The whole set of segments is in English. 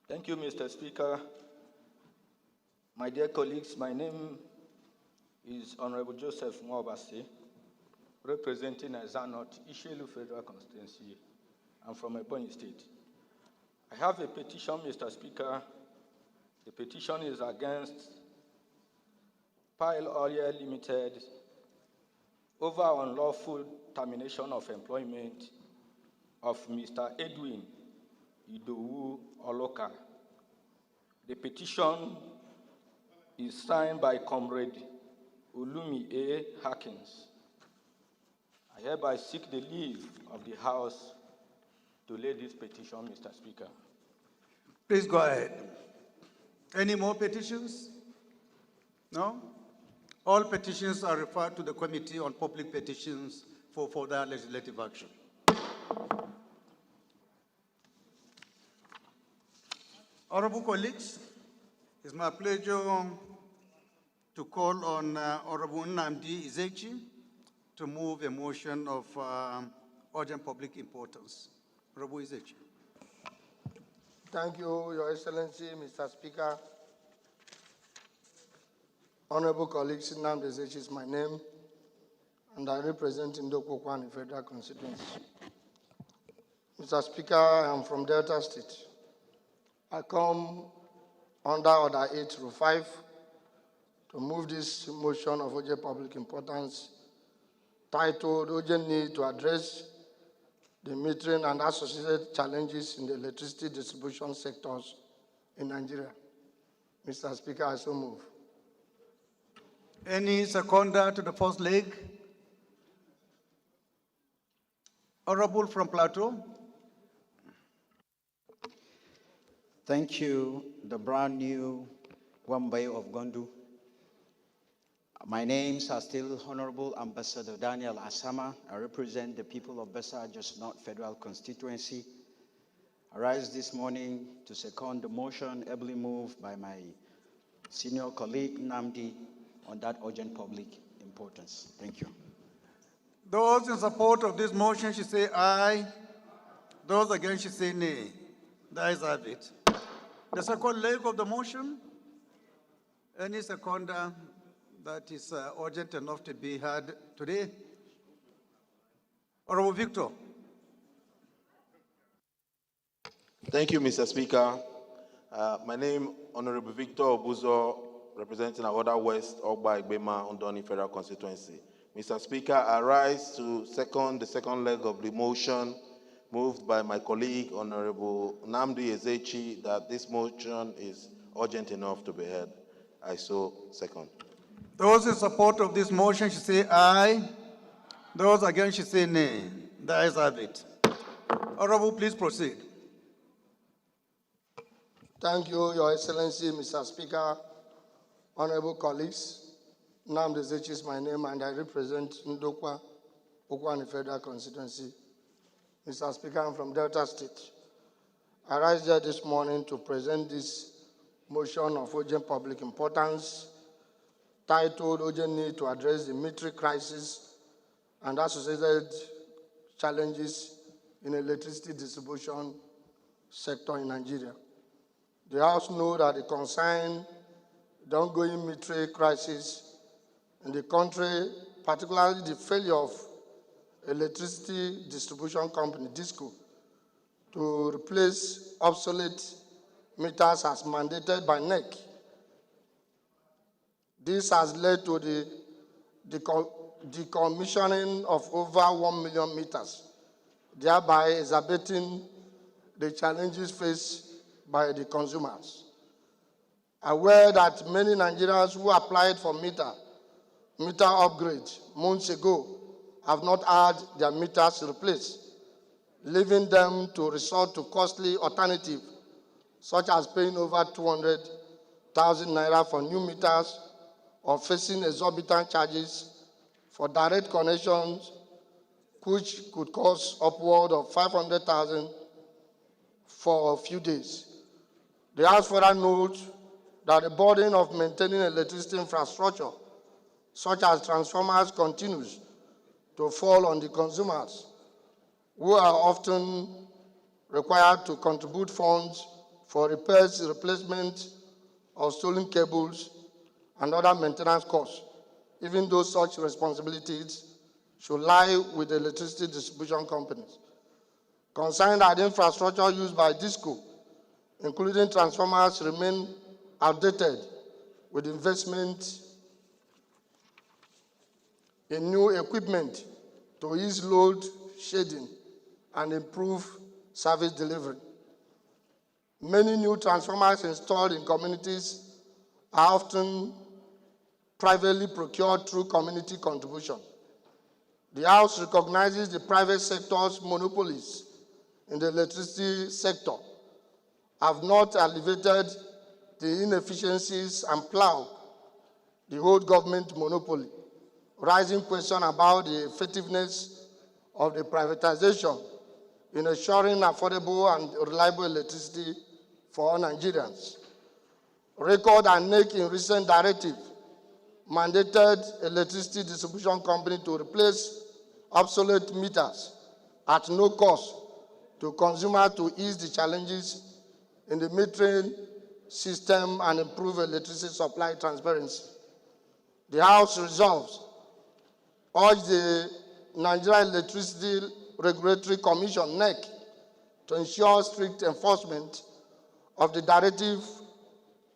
Thank you, Mr. Speaker. My dear colleagues, my name is Honorable Joseph Mwabasi, representing Zanot, Ishelu Federal Constituency. I'm from Ebonyi State. I have a petition, Mr. Speaker. The petition is against Pile Oil Limited over unlawful termination of employment of Mr. Edwin Idowu Oloka. The petition is signed by Comrade Ulumi A. Harkins. I hereby seek the leave of the House to lay this petition, Mr. Speaker. Please go ahead. Any more petitions? No? All petitions are referred to the Committee on Public Petitions for further legislative action. Honorable colleagues, it's my pleasure to call on Honorable Nnamdi Ezechi to move a motion of urgent public importance. Honorable Ezechi. Thank you, Your Excellency, Mr. Speaker. Honorable colleagues, Nnamdi Ezechi is my name, and I represent Ndokwa Federal Constituency. Mr. Speaker, I am from Delta State. I come under Order 8/5 to move this motion of urgent public importance titled Urgent Need to Address the Metering and Associated Challenges in the Electricity Distribution Sectors in Nigeria. Mr. Speaker, I so move. Any seconder to the first leg? Honorable from Plateau. Thank you, the brand new Wambai of Gondu. My names are still Honorable Ambassador Daniel Asama. I represent the people of Besa Just North Federal Constituency. I rise this morning to second the motion ably moved by my senior colleague Nnamdi on that urgent public importance. Thank you. Those in support of this motion should say aye. Those against should say nay. The ayes have it. The second leg of the motion, any seconder that is urgent enough to be heard today? Honorable Victor. Thank you, Mr. Speaker. My name, Honorable Victor Obuzo, representing Awoda West, Ogba Igbema, Ondoni Federal Constituency. Mr. Speaker, I rise to second the second leg of the motion moved by my colleague, Honorable Nnamdi Ezechi, that this motion is urgent enough to be heard. I so second. Those in support of this motion should say aye. Those against should say nay. The ayes have it. Honorable, please proceed. Thank you, Your Excellency, Mr. Speaker. Honorable colleagues, Nnamdi Ezechi is my name, and I represent Ndokwa Federal Constituency. Mr. Speaker, I'm from Delta State. I rise here this morning to present this motion of urgent public importance titled Urgent Need to Address the Military Crisis and Associated Challenges in the Electricity Distribution Sector in Nigeria. The House knows that the ongoing military crisis in the country, particularly the failure of electricity distribution company, DISCO, to replace obsolete meters as mandated by NEC. This has led to the decommissioning of over 1 million meters, thereby exacerbating the challenges faced by the consumers. Aware that many Nigerians who applied for meter upgrade months ago have not had their meters replaced, leaving them to resort to costly alternatives, such as paying over 200,000 naira for new meters or facing exorbitant charges for direct connections, which could cost upward of 500,000 for a few days. The House further notes that the burden of maintaining electricity infrastructure, such as transformers, continues to fall on the consumers, who are often required to contribute funds for repairs, replacement of stolen cables, and other maintenance costs, even though such responsibilities should lie with the electricity distribution companies. Concerning that infrastructure used by DISCO, including transformers, remain outdated with investment in new equipment to ease load shedding and improve service delivery. Many new transformers installed in communities are often privately procured through community contribution. The House recognizes the private sector's monopolies in the electricity sector have not alleviated the inefficiencies and plow the whole government monopoly, raising question about the effectiveness of the privatization in ensuring affordable and reliable electricity for all Nigerians. Record and NEC in recent directive mandated electricity distribution company to replace obsolete meters at no cost to consumers to ease the challenges in the metering system and improve electricity supply transparency. The House resolves urge the Nigeria Electricity Regulatory Commission, NEC, to ensure strict enforcement of the directive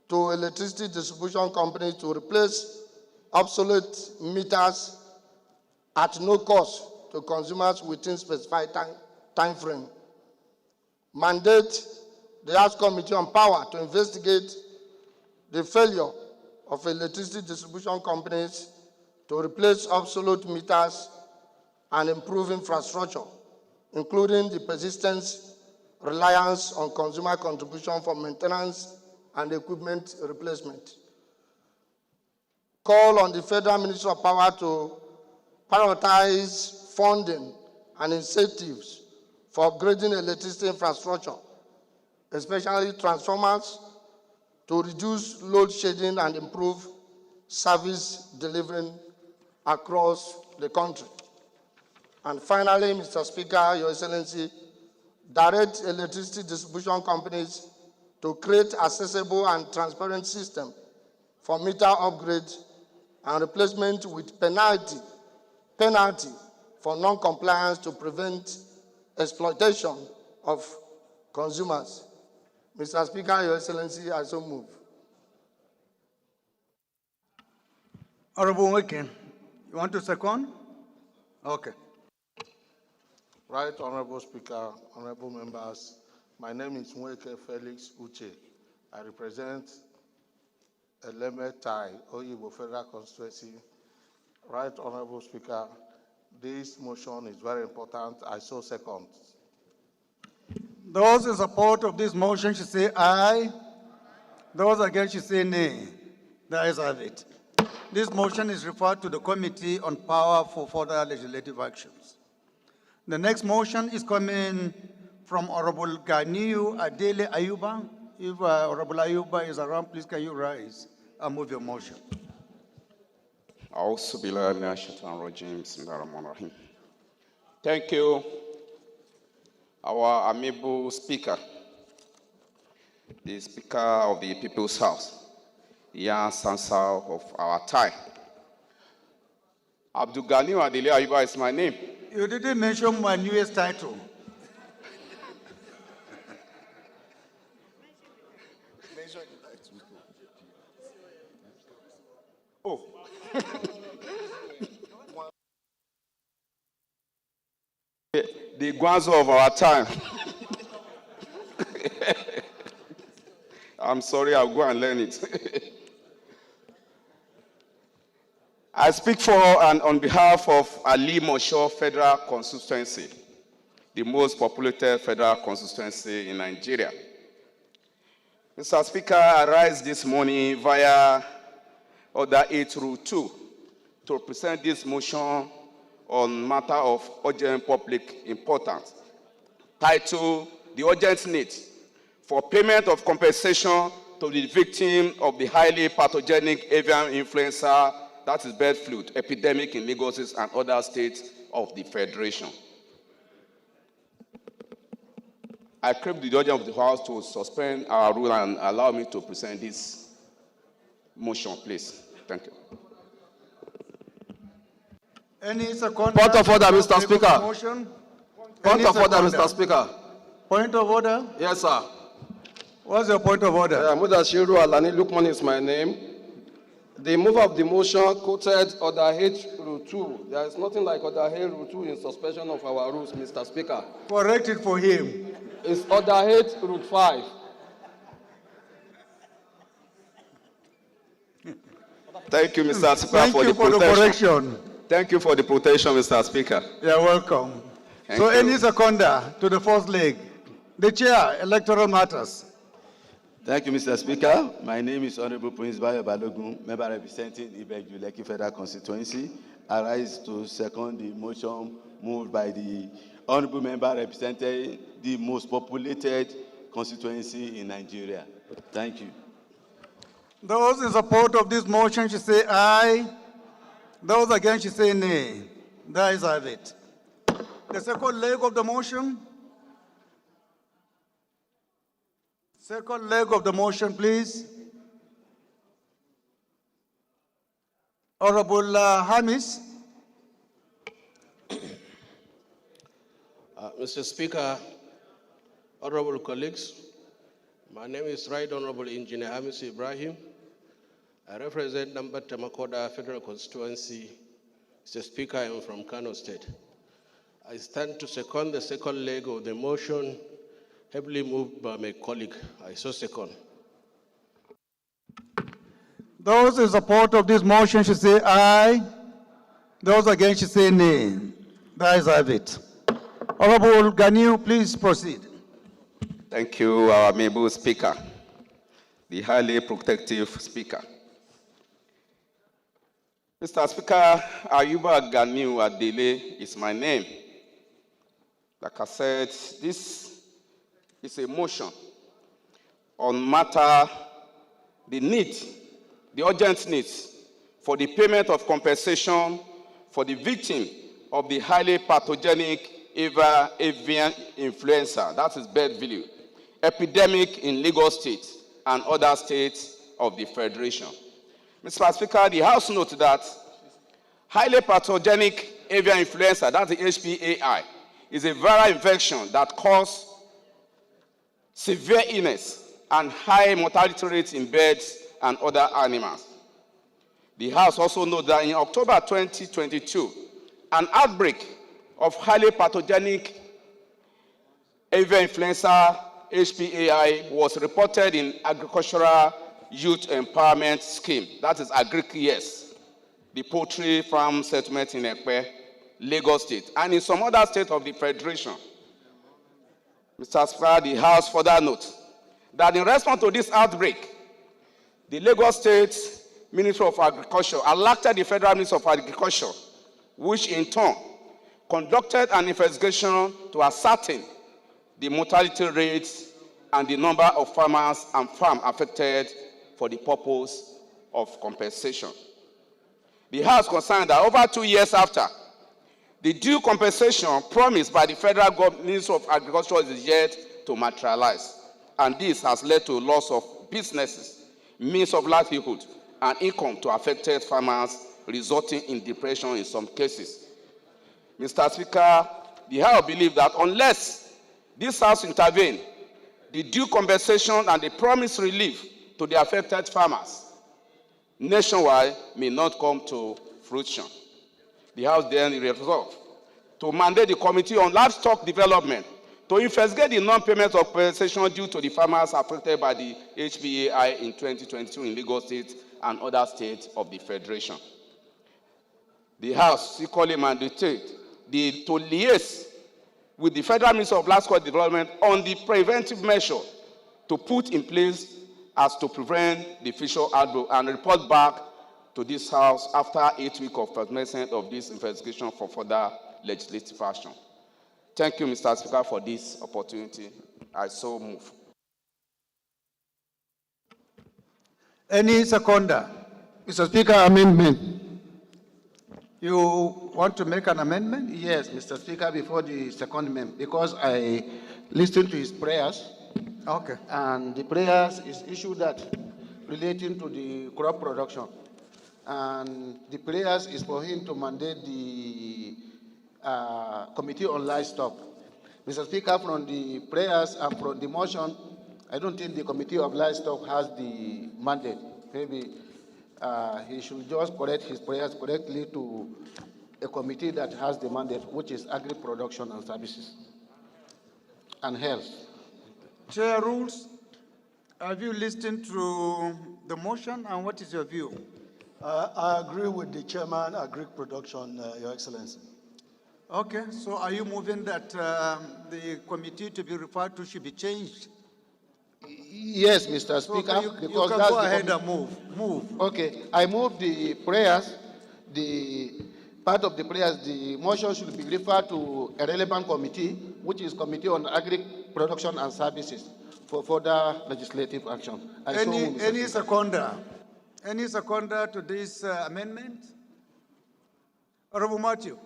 to electricity distribution companies to replace obsolete meters at no cost to consumers within specified time frame. Mandate the House Committee on Power to investigate the failure of electricity distribution companies to replace obsolete meters and improve infrastructure, including the persistent reliance on consumer contribution for maintenance and equipment replacement. Call on the Federal Ministry of Power to prioritize funding and incentives for upgrading electricity infrastructure, especially transformers, to reduce load shedding and improve service delivery across the country. And finally, Mr. Speaker, Your Excellency, direct electricity distribution companies to create accessible and transparent system for meter upgrade and replacement with penalty for non-compliance to prevent exploitation of consumers. Mr. Speaker, Your Excellency, I so move. Honorable Weken, you want to second? Okay. Right, Honorable Speaker, honorable members, my name is Mweke Felix Uche. I represent Elemetai, Oyibo Federal Constituency. Right, Honorable Speaker, this motion is very important. I so second. Those in support of this motion should say aye. Those against should say nay. The ayes have it. This motion is referred to the Committee on Power for further legislative actions. The next motion is coming from Honorable Ganiu Adele Ayuba. If Honorable Ayuba is around, please can you rise and move your motion. Thank you, our amiable Speaker, the Speaker of the People's House, young Sansa of our time. Abdul Ganiu Adele Ayuba is my name. You didn't mention my newest title. Oh. The Guanzo of our time. I'm sorry, I'll go and learn it. I speak for and on behalf of Ali Mosho Federal Constituency, the most populated federal constituency in Nigeria. Mr. Speaker, I rise this morning via Order 8-2 to present this motion on matter of urgent public importance, titled The Urgent Need for Payment of Compensation to the Victim of the Highly Pathogenic Avian Influenza, that is bird flu, epidemic in Lagos and other states of the Federation. I crave the indulgence of the House to suspend our rule and allow me to present this motion, please. Thank you. Any second? Point of order, Mr. Speaker. Motion? Point of order, seconder? Mr. Speaker. Point of order? Yes, sir. What's your point of order? Mudashiru Alani Lukman is my name. The mover of the motion quoted Order H Rule 2. There is nothing like Order H Rule 2 in suspension of our rules, Mr. Speaker. Correct it for him. It's Order H Rule 5. Thank you, Mr. Speaker, Thank you for the correction. Thank you for the protection, Mr. Speaker. You're welcome. Thank So you. any seconder to the first leg? The chair, electoral matters. Thank you, Mr. Speaker. My name is Honorable Prince Bayo Balogun, member representing Ibeju Lekki Federal Constituency. I rise to second the motion moved by the Honorable member representing the most populated constituency in Nigeria. Thank you. Those in support of this motion should say aye. Those against should say nay. The ayes have it. The second leg of the motion. Second leg of the motion, please. Honorable Hamis. Mr. Speaker, honorable colleagues, my name is Right Honorable Engineer Hamis Ibrahim. I represent Number Tamakoda Federal Constituency. Mr. Speaker, I am from Kano State. I stand to second the second leg of the motion, heavily moved by my colleague. I so second. Those in support of this motion should say aye. Those against should say nay. The ayes have it. Honorable Ganiu, please proceed. Thank you, our amiable Speaker, the highly protective Speaker. Mr. Speaker, Ayuba Ganiu Adele is my name. Like I said, this is a motion on matter, the urgent needs for the payment of compensation for the victim of the highly pathogenic avian influenza, that is bird flu, epidemic in Lagos State and other states of the Federation. Mr. Speaker, the House notes that highly pathogenic avian influenza, that's the HPAI, is a viral infection that causes severe illness and high mortality rates in birds and other animals. The House also notes that in October 2022, an outbreak of highly pathogenic avian influenza HPAI was reported in Agricultural Youth Empowerment Scheme, that is Agric-Yes, the poultry farm settlement in Ekpe, Lagos State, and in some other states of the Federation. Mr. Speaker, the House further notes that in response to this outbreak, the Lagos State Ministry of Agriculture alerted the Federal Ministry of Agriculture, which in turn conducted an investigation to ascertain the mortality rates and the number of farmers and farms affected for the purpose of compensation. The House concerned that over 2 years after, the due compensation promised by the Federal Ministry of Agriculture is yet to materialize, and this has led to loss of businesses, means of livelihood, and income to affected farmers, resulting in depression in some cases. Mr. Speaker, the House believes that unless this House intervene, the due compensation and the promised relief to the affected farmers nationwide may not come to fruition. The House then resolved to mandate the Committee on Livestock Development to investigate the non-payment of compensation due to the farmers affected by the HPAI in 2022 in Lagos State and other states of the Federation. The House equally mandated to liaise with the Federal Ministry of Livestock Development on the preventive measure to put in place as to prevent the official outbreak and report back to this House after 8 weeks of commencement of this investigation for further legislative action. Thank you, Mr. Speaker, for this opportunity. I so move. Any seconder? Mr. Speaker, amendment. You want to make an amendment? Yes, Mr. Speaker, before the second amendment, because I listened to his prayers, Okay. and the prayers is issue that relating to the crop production. And the prayers is for him to mandate the Committee on Livestock. Mr. Speaker, from the prayers and from the motion, I don't think the Committee of Livestock has the mandate. Maybe he should just correct his prayers correctly to a committee that has the mandate, which is Agri-Production and Services and Health. Chair rules. Have you listened to the motion, and what is your view? I agree with the chairman, Agri-Production, Your Excellency. Okay, so are you moving that the committee to be referred to should be changed? Yes, Mr. So Speaker, you because can that's go the ahead and move. Okay, I move the prayers, the part of the prayers, the motion should be referred to a relevant committee, which is Committee on Agri-Production and Services, for further legislative action. Any seconder? Any seconder to this amendment? Honorable Matthew.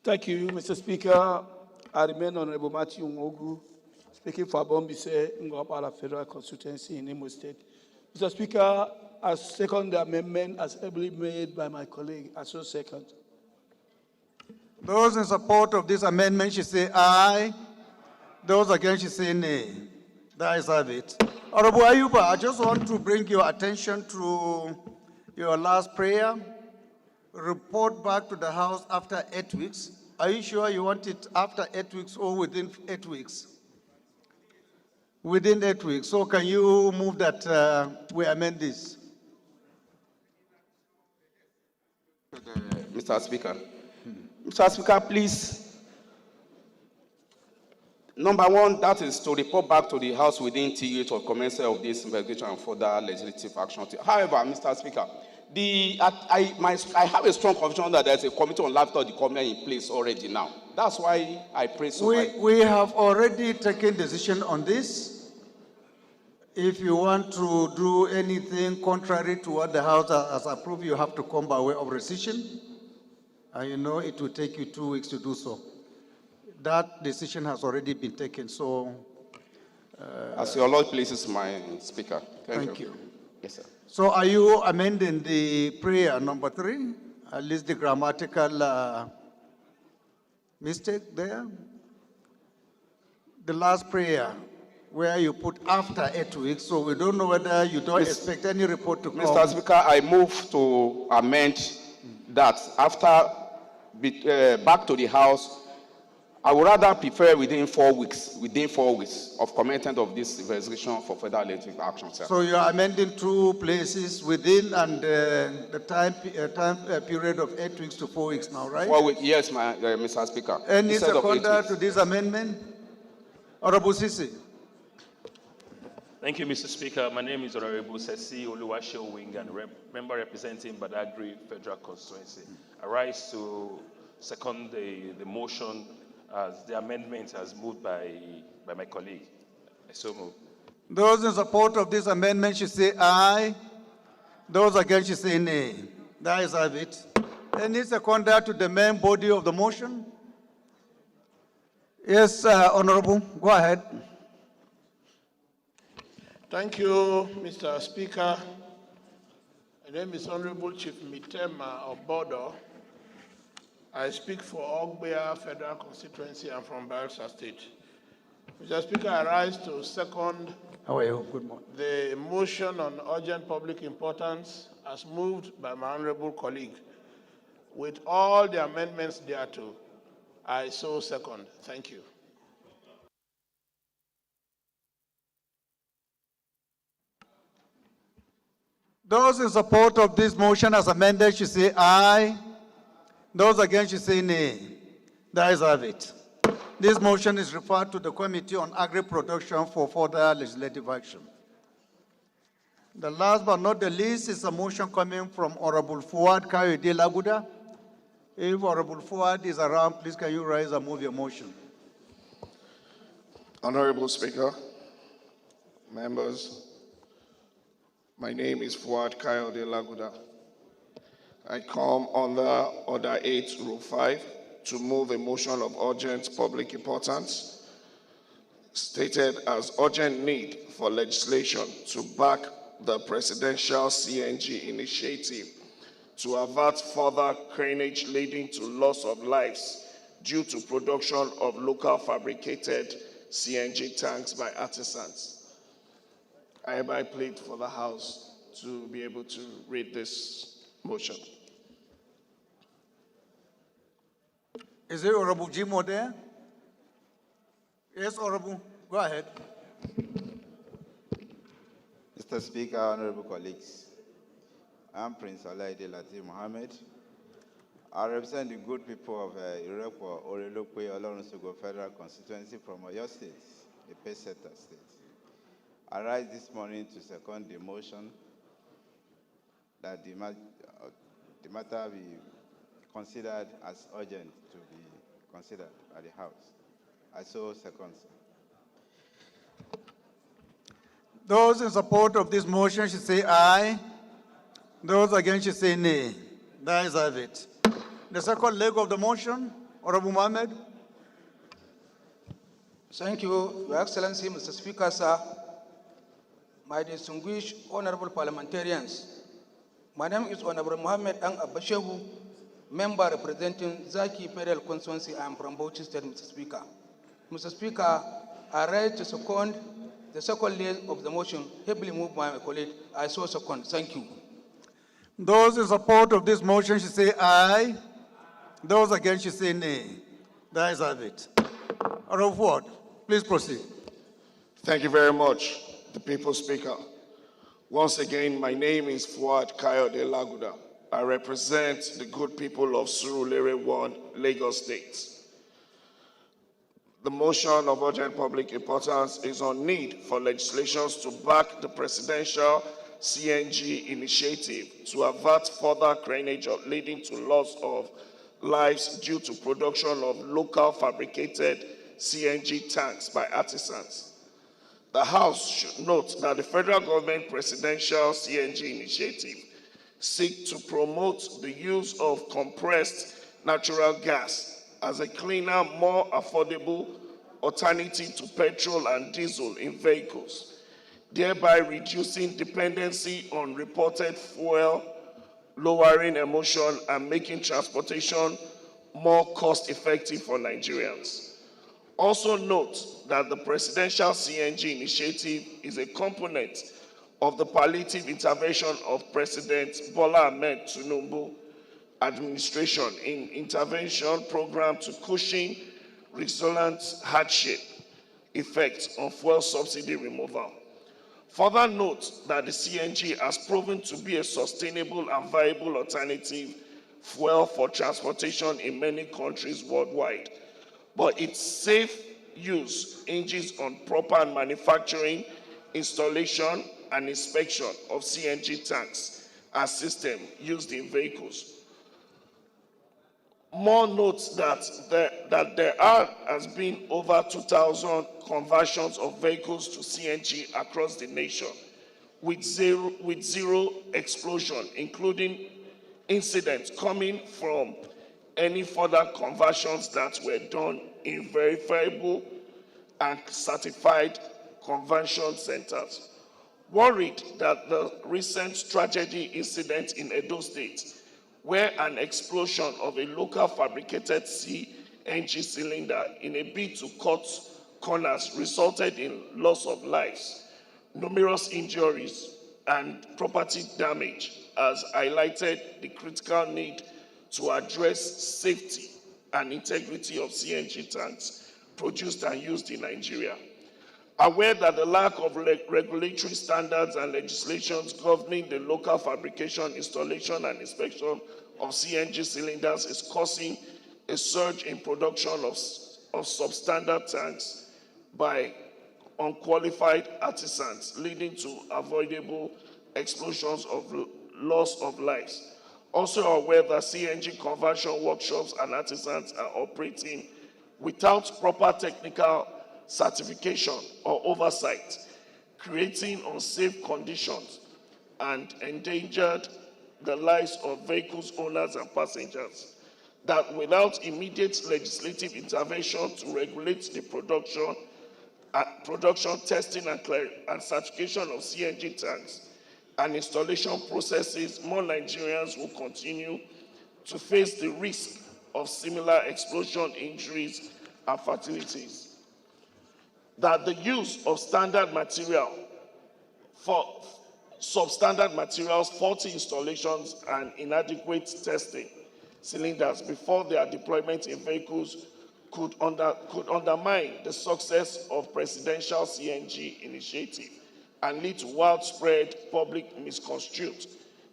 Thank you, Mr. Speaker. I remain Honorable Matthew Ngogu, speaking for Bombise Ngopala Federal Constituency in Imo State. Mr. Speaker, I second the amendment as ably made by my colleague. I so second. Those in support of this amendment should say aye. Those against should say nay. The ayes have it. Honorable Ayuba, I just want to bring your attention to your last prayer. Report back to the House after 8 weeks. Are you sure you want it after 8 weeks or within 8 weeks? Within 8 weeks. So can you move that we amend this? Mr. Speaker. Mr. Speaker, please. Number one, that is to report back to the House within 2 of commencement of this investigation and further legislative action. However, Mr. Speaker, I have a strong conviction that there's a committee on livestock development in place already now. That's why I pray so much. We have already taken decision on this. If you want to do anything contrary to what the House has approved, you have to come by way of rescission. And you know it will take you 2 weeks to do so. That decision has already been taken, so... As your Lord pleases, my Speaker. Thank you. Yes, sir. So are you amending the prayer number 3? At least the grammatical mistake there? The last prayer, where you put after 8 weeks, so we don't know whether you don't expect any report to come. Mr. Speaker, I move to amend that after back to the House. I would rather prefer within 4 weeks of commencement of this investigation for further legislative action, sir. So you are amending 2 places within and the time period of 8 weeks to 4 weeks now, right? 4 weeks, yes, Mr. Speaker. Any Instead of 8 seconder weeks. to this amendment? Honorable Sisi. Thank you, Mr. Speaker. My name is Honorable Sesi Oluwashe Wing, and member representing Badagry Federal Constituency. I rise to second the motion as the amendment as moved by my colleague. I so move. Those in support of this amendment should say aye. Those against should say nay. The ayes have it. Any seconder to the main body of the motion? Yes, Honorable, go ahead. Thank you, Mr. Speaker. My name is Honorable Chief Mitema of Bodo. I speak for Ogbea Federal Constituency. I'm from Bayelsa State. Mr. Speaker, I rise to second How are you? Good morning. the motion on urgent public importance as moved by my honorable colleague. With all the amendments thereto, I so second. Thank you. Those in support of this motion as amended should say aye. Those against should say nay. The ayes have it. This motion is referred to the Committee on Agri-Production for further legislative action. The last but not the least is a motion coming from Honorable Fuad Kayode Laguda. If Honorable Fuad is around, please can you rise and move your motion? Honorable Speaker, members, my name is Fuad Kayode Laguda. I come under Order 8, Rule 5, to move a motion of urgent public importance, stated as urgent need for legislation to back the presidential CNG initiative to avert further carnage leading to loss of lives due to production of local fabricated CNG tanks by artisans. I hereby plead for the House to be able to read this motion. Is it Honorable Jimo there? Yes, Honorable. Go ahead. Mr. Speaker, honorable colleagues, I'm Prince Alaide Latif Mohammed. I represent the good people of Irepo Orelokwe Olorunsogbo Federal Constituency from Oyo State, the Peseta State. I rise this morning to second the motion that the matter be considered as urgent to be considered by the House. I so second, sir. Those in support of this motion should say aye. Those against should say nay. The ayes have it. The second leg of the motion, Honorable Mohammed. Thank you, Your Excellency, Mr. Speaker, sir. My distinguished honorable parliamentarians, my name is Honorable Mohammed Ang Abashehu, member representing Zaki Federal Constituency. I am from Bauchi State, Mr. Speaker. Mr. Speaker, I rise to second the second leg of the motion, heavily moved by my colleague. I so second. Thank you. Those in support of this motion should say aye. Those against should say nay. The ayes have it. Honorable Ford, please proceed. Thank you very much, the People's Speaker. Once again, my name is Fuad Kayode Laguda. I represent the good people of Surulere 1, Lagos State. The motion of urgent public importance is on need for legislations to back the presidential CNG initiative to avert further carnage leading to loss of lives due to production of local fabricated CNG tanks by artisans. The House should note that the federal government presidential CNG initiative seeks to promote the use of compressed natural gas as a cleaner, more affordable alternative to petrol and diesel in vehicles, thereby reducing dependency on reported fuel, lowering emission, and making transportation more cost-effective for Nigerians. Also note that the presidential CNG initiative is a component of the palliative intervention of President Bola Ahmed Tinubu administration in intervention program to cushion resultant hardship effects on fuel subsidy removal. Further note that the CNG has proven to be a sustainable and viable alternative fuel for transportation in many countries worldwide, but its safe use hinges on proper manufacturing, installation, and inspection of CNG tanks and systems used in vehicles. More notes that there has been over 2,000 conversions of vehicles to CNG across the nation, with zero explosion, including incidents coming from any further conversions that were done in verifiable and certified conversion centers. Worried that the recent tragedy incident in Edo State, where an explosion of a local fabricated CNG cylinder in a bid to cut corners resulted in loss of lives, numerous injuries, and property damage, has highlighted the critical need to address safety and integrity of CNG tanks produced and used in Nigeria. Aware that the lack of regulatory standards and legislations governing the local fabrication, installation, and inspection of CNG cylinders is causing a surge in production of substandard tanks by unqualified artisans, leading to avoidable explosions of loss of lives. Also aware that CNG conversion workshops and artisans are operating without proper technical certification or oversight, creating unsafe conditions and endangered the lives of vehicles owners and passengers. That without immediate legislative intervention to regulate the production, testing, and certification of CNG tanks and installation processes, more Nigerians will continue to face the risk of similar explosion injuries and fatalities. That the use of standard material for substandard materials, faulty installations, and inadequate testing cylinders before their deployment in vehicles could undermine the success of presidential CNG initiative and lead to widespread public misconstrued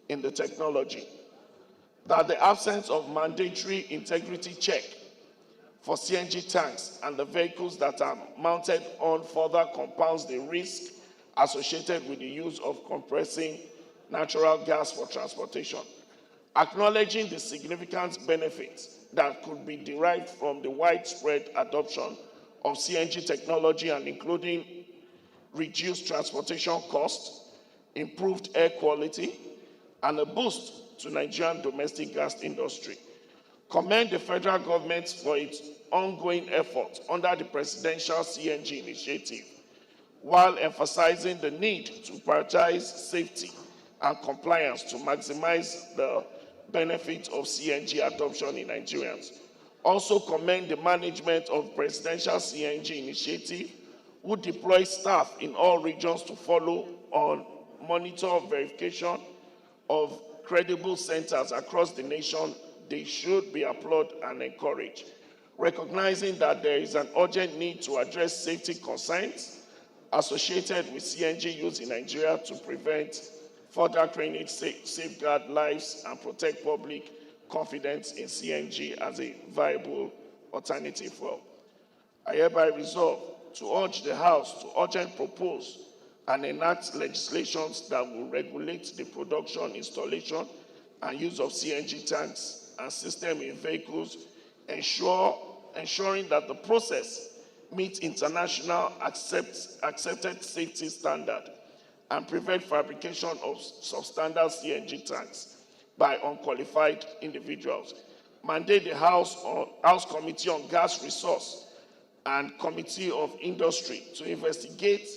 in the technology. That the absence of mandatory integrity check for CNG tanks and the vehicles that are mounted on further compounds the risk associated with the use of compressing natural gas for transportation. Acknowledging the significant benefits that could be derived from the widespread adoption of CNG technology and including reduced transportation costs, improved air quality, and a boost to Nigerian domestic gas industry. Commend the federal government for its ongoing efforts under the presidential CNG initiative, while emphasizing the need to prioritize safety and compliance to maximize the benefit of CNG adoption in Nigerians. Also commend the management of presidential CNG initiative, who deploy staff in all regions to follow on monitor verification of credible centers across the nation. They should be applauded and encouraged. Recognizing that there is an urgent need to address safety concerns associated with CNG use in Nigeria to prevent further chronic safeguard lives and protect public confidence in CNG as a viable alternative fuel. I hereby resolve to urge the House to urgently propose and enact legislations that will regulate the production, installation, and use of CNG tanks and systems in vehicles, ensuring that the process meets international accepted safety standards and prevent fabrication of substandard CNG tanks by unqualified individuals. Mandate the House Committee on Gas Resource and Committee of Industry to investigate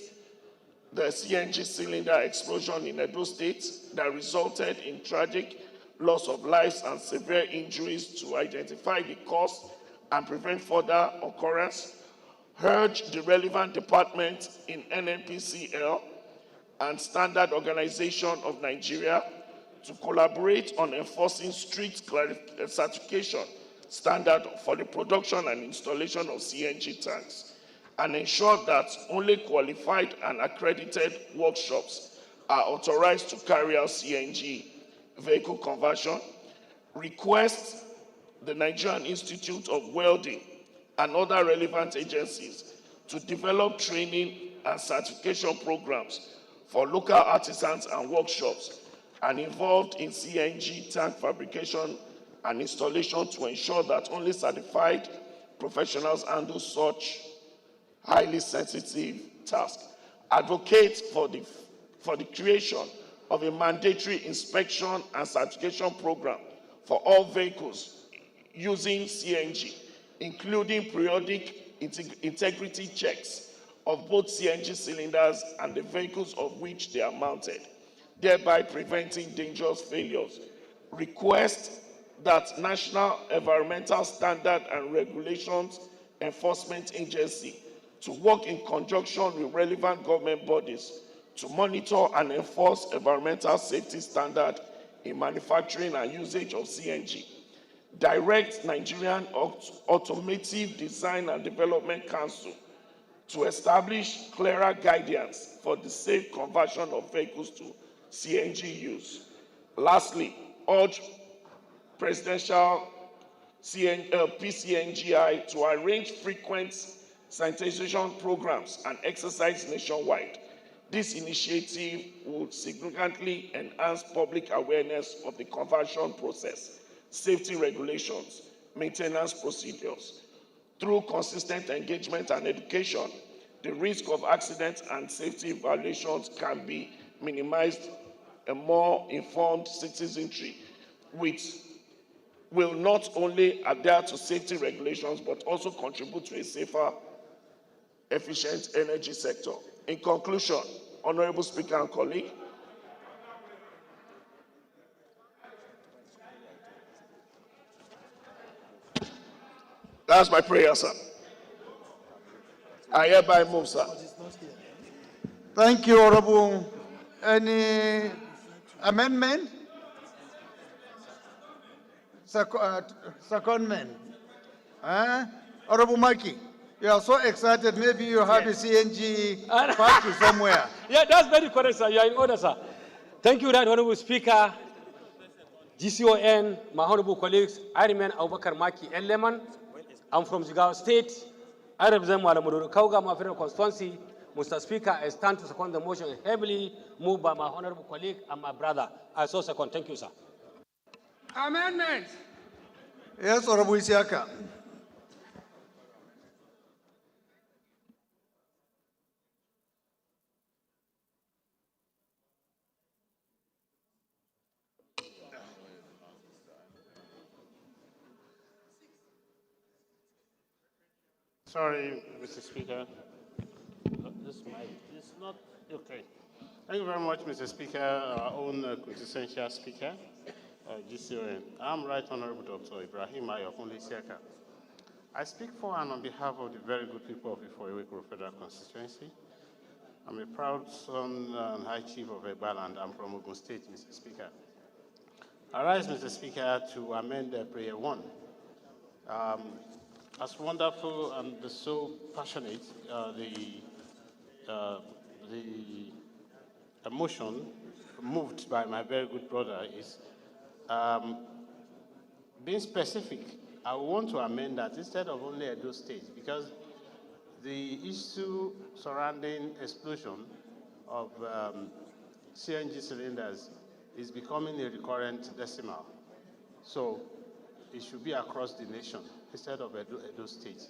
the CNG cylinder explosion in Edo State that resulted in tragic loss of lives and severe injuries, to identify the cause and prevent further occurrence. Urge the relevant department in NNPCL and Standard Organization of Nigeria to collaborate on enforcing strict certification standard for the production and installation of CNG tanks, and ensure that only qualified and accredited workshops are authorized to carry out CNG vehicle conversion. Request the Nigerian Institute of Welding and other relevant agencies to develop training and certification programs for local artisans and workshops and involved in CNG tank fabrication and installation, to ensure that only certified professionals handle such highly sensitive task. Advocate for the creation of a mandatory inspection and certification program for all vehicles using CNG, including periodic integrity checks of both CNG cylinders and the vehicles of which they are mounted, thereby preventing dangerous failures. Request that National Environmental Standard and Regulations Enforcement Agency to work in conjunction with relevant government bodies to monitor and enforce environmental safety standards in manufacturing and usage of CNG. Direct Nigerian Automotive Design and Development Council to establish clearer guidance for the safe conversion of vehicles to CNG use. Lastly, urge presidential PCNGI to arrange frequent sanitation programs and exercise nationwide. This initiative will significantly enhance public awareness of the conversion process, safety regulations, maintenance procedures. Through consistent engagement and education, the risk of accidents and safety violations can be minimized a more informed citizenry will not only adhere to safety regulations but also contribute to a safer, efficient energy sector. In conclusion, Honorable Speaker and colleague, that's my prayer, sir. I hereby move, sir. Thank you, Honorable. Any amendment? Secondment? Honorable Maki, you are so excited. Maybe you have a CNG party somewhere. Yeah, that's very correct, sir. You are in order, sir. Thank you, Right Honorable Speaker, GCON, my honorable colleagues. I remain Abubakar Maki Eleman. I'm from Jigawa State. I represent Malamuduru Kauga, my federal constituency. Mr. Speaker, I stand to second the motion heavily moved by my honorable colleague and my brother. I so second. Thank you, sir. Amendment. Yes, Honorable Isiaka. Sorry, Mr. Speaker. This mic is not okay. Thank you very much, Mr. Speaker, our own quintessential speaker, GCON. I'm Right Honorable Dr. Ibrahim Ayokunle Siaka. I speak for and on behalf of the very good people of Ifoiwekro Federal Constituency. I'm a proud son and High Chief of Egbaland. I'm from Ogun State, Mr. Speaker. I rise, Mr. Speaker, to amend Prayer 1. As wonderful and so passionate, the motion moved by my very good brother is being specific. I want to amend that instead of only Edo State, because the issue surrounding explosion of CNG cylinders is becoming a recurrent decimal. So it should be across the nation instead of Edo State.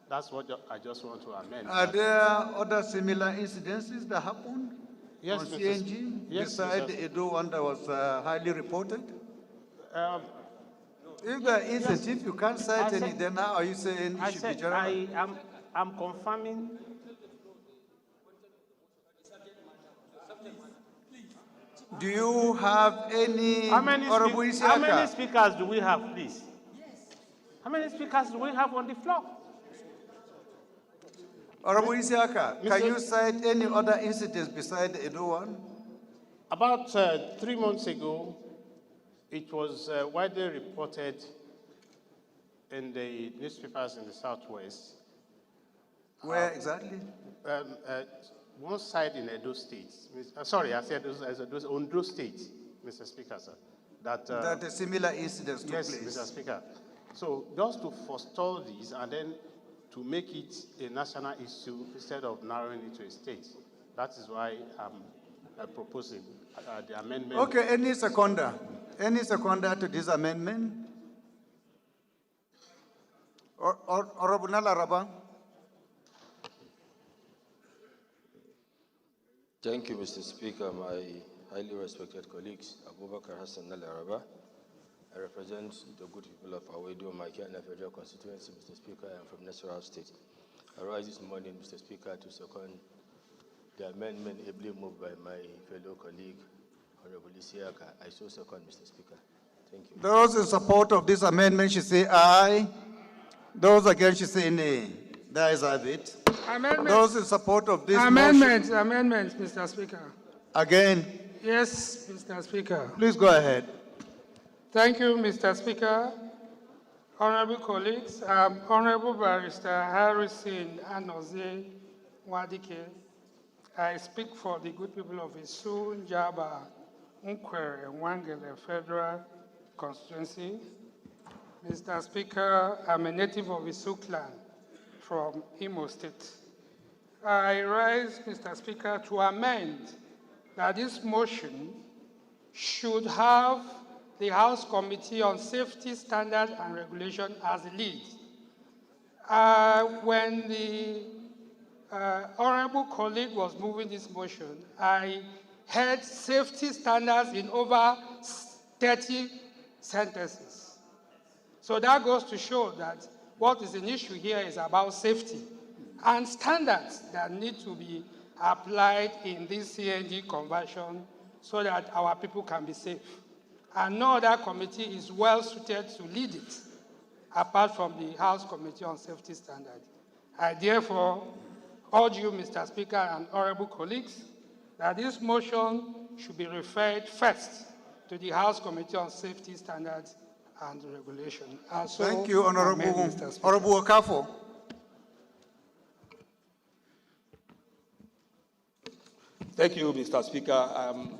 That's what I just want to amend. Are there other similar incidences that happened Yes, on Mr. CNG Yes, beside Mr. the Edo one that was highly reported? If there are instances, you can't cite any, then how are you saying it should be general? I'm confirming. Do you have any How many Isiaka? speakers do we have, please? How many speakers do we have on the floor? Honorable Isiaka, can you cite any other incidents beside the Edo one? About 3 months ago, it was widely reported in the newspapers in the Southwest. Where exactly? One side in Edo State. Sorry, I said Ondo State, Mr. Speaker, sir. That a similar incident took yes, place. Mr. Speaker. So just to forestall this and then to make it a national issue instead of narrowing it to a state. That is why I'm proposing the amendment. Okay, any seconder? Any seconder to this amendment? Honorable Nalaraba. Thank you, Mr. Speaker. My highly respected colleagues, Abubakar Hassan Nalaraba. I represent the good people of Awedo, Makiana Federal Constituency, Mr. Speaker. I am from Nasarawa State. I rise this morning, Mr. Speaker, to second the amendment ably moved by my fellow colleague, Honorable Isiaka. I so second, Mr. Speaker. Thank you. Those in support of this amendment should say aye. Those against should say nay. There is have it. Amendment. Those in support of this Amendment, motion. amendment, Mr. Speaker. Again. Yes, Mr. Speaker. Please go ahead. Thank you, Mr. Speaker. Honorable colleagues, Honorable Barrister Harrison Anoze Wadike. I speak for the good people of Isu, Jaba, Nkwere, and Wangele Federal Constituency. Mr. Speaker, I'm a native of Isu clan from Imo State. I rise, Mr. Speaker, to amend that this motion should have the House Committee on Safety Standard and Regulation as the lead. When the honorable colleague was moving this motion, I health safety standards in over 30 sentences. So that goes to show that what is an issue here is about safety and standards that need to be applied in this CNG conversion so that our people can be safe. And no other committee is well suited to lead it, apart from the House Committee on Safety Standards. I therefore urge you, Mr. Speaker and honorable colleagues, that this motion should be referred first to the House Committee on Safety Standards and Regulation. So Thank you, Honorable Mr. Honorable Okafo. Thank you, Mr. Speaker. I'm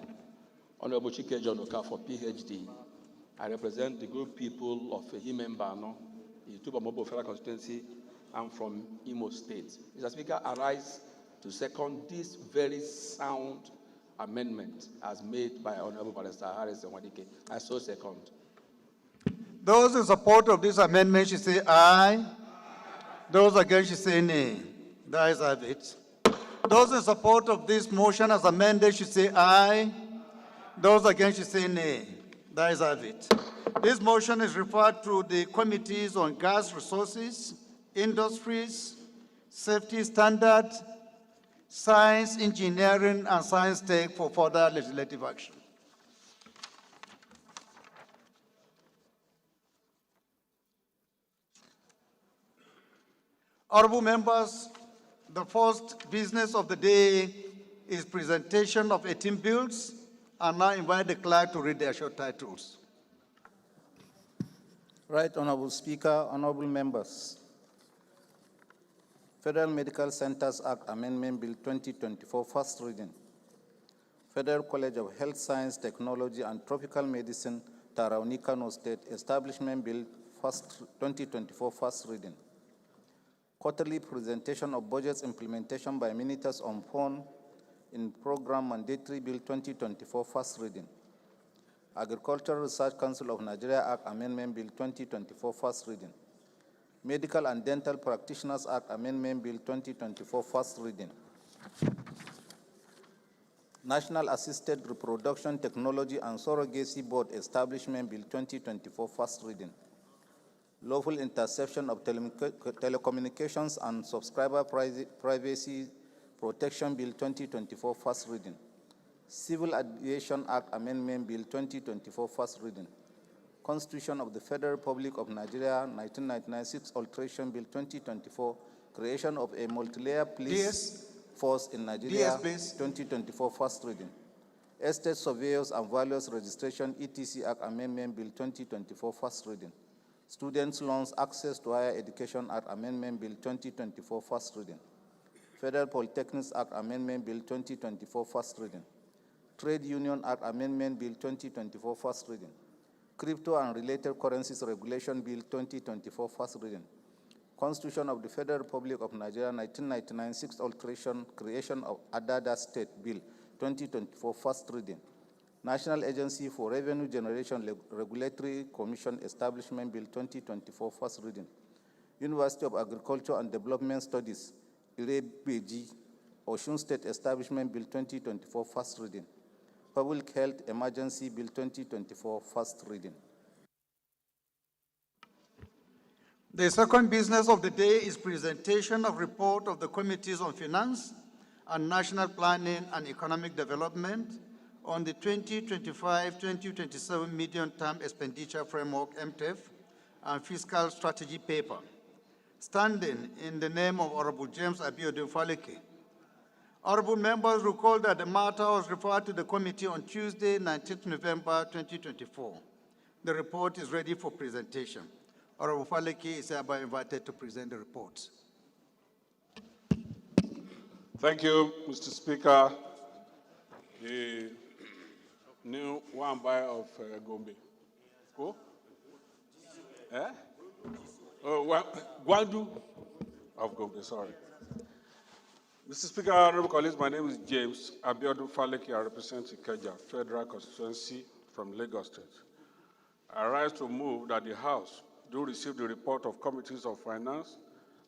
Honorable Chike John Okafo, PhD. I represent the group people of Himembano, the Tubamobo Federal Constituency. I'm from Imo State. Mr. Speaker, I rise to second this very sound amendment as made by Honorable Barrister Harrison Wadike. I so second. Those in support of this amendment should say aye. Those against should say nay. The ayes have it. Those in support of this motion as amended should say aye. Those against should say nay. The ayes have it. This motion is referred to the committees on gas resources, industries, safety standard, science, engineering, and science tech for further legislative action. Honorable members, the first business of the day is presentation of 18 bills. I now invite the clerk to read their short titles. Right, Honorable Speaker, honorable members. Federal Medical Centers Act Amendment Bill 2024, first reading. Federal College of Health Science, Technology, and Tropical Medicine, Tarauni, Kano State, Establishment Bill 2024, first reading. Quarterly presentation of budgets implementation by ministers on phone in program mandatory bill 2024, first reading. Agricultural Research Council of Nigeria Act Amendment Bill 2024, first reading. Medical and Dental Practitioners Act Amendment Bill 2024, first reading. National Assisted Reproduction Technology and Surrogacy Board Establishment Bill 2024, first reading. Lawful Interception of Telecommunications and Subscriber Privacy Protection Bill 2024, first reading. Civil Aviation Act Amendment Bill 2024, first reading. Constitution of the Federal Republic of Nigeria 1999 Alteration Bill 2024, creation of a multi-layer police force in Nigeria 2024, first reading. Estate Surveyors and Valuers Registration ETC Act Amendment Bill 2024, first reading. Students' Loans Access to Higher Education Act Amendment Bill 2024, first reading. Federal Polytechnics Act Amendment Bill 2024, first reading. Trade Union Act Amendment Bill 2024, first reading. Crypto and Related Currencies Regulation Bill 2024, first reading. Constitution of the Federal Republic of Nigeria 1999 sixth alteration, creation of Adada State Bill 2024, first reading. National Agency for Revenue Generation Regulatory Commission Establishment Bill 2024, first reading. University of Agriculture and Development Studies, Irebeji, Osun State Establishment Bill 2024, first reading. Public Health Emergency Bill 2024, first reading. The second business of the day is presentation of report of the Committees on Finance and National Planning and Economic Development on the 2025-2027 Medium-Term Expenditure Framework, MTEF, and Fiscal Strategy Paper. Standing in the name of Honorable James Abiodun Faleke. Honorable members recall that the matter was referred to the committee on Tuesday, 19th November 2024. The report is ready for presentation. Honorable Faleke is hereby invited to present the report. Thank you, Mr. Speaker. The new one by of Gombe. Who? Eh? Oh, Gwandu of Gombe, sorry. Mr. Speaker, honorable colleagues, my name is James Abiodun Faleke. I represent Ikeja Federal Constituency from Lagos State. I rise to move that the House do receive the report of Committees of Finance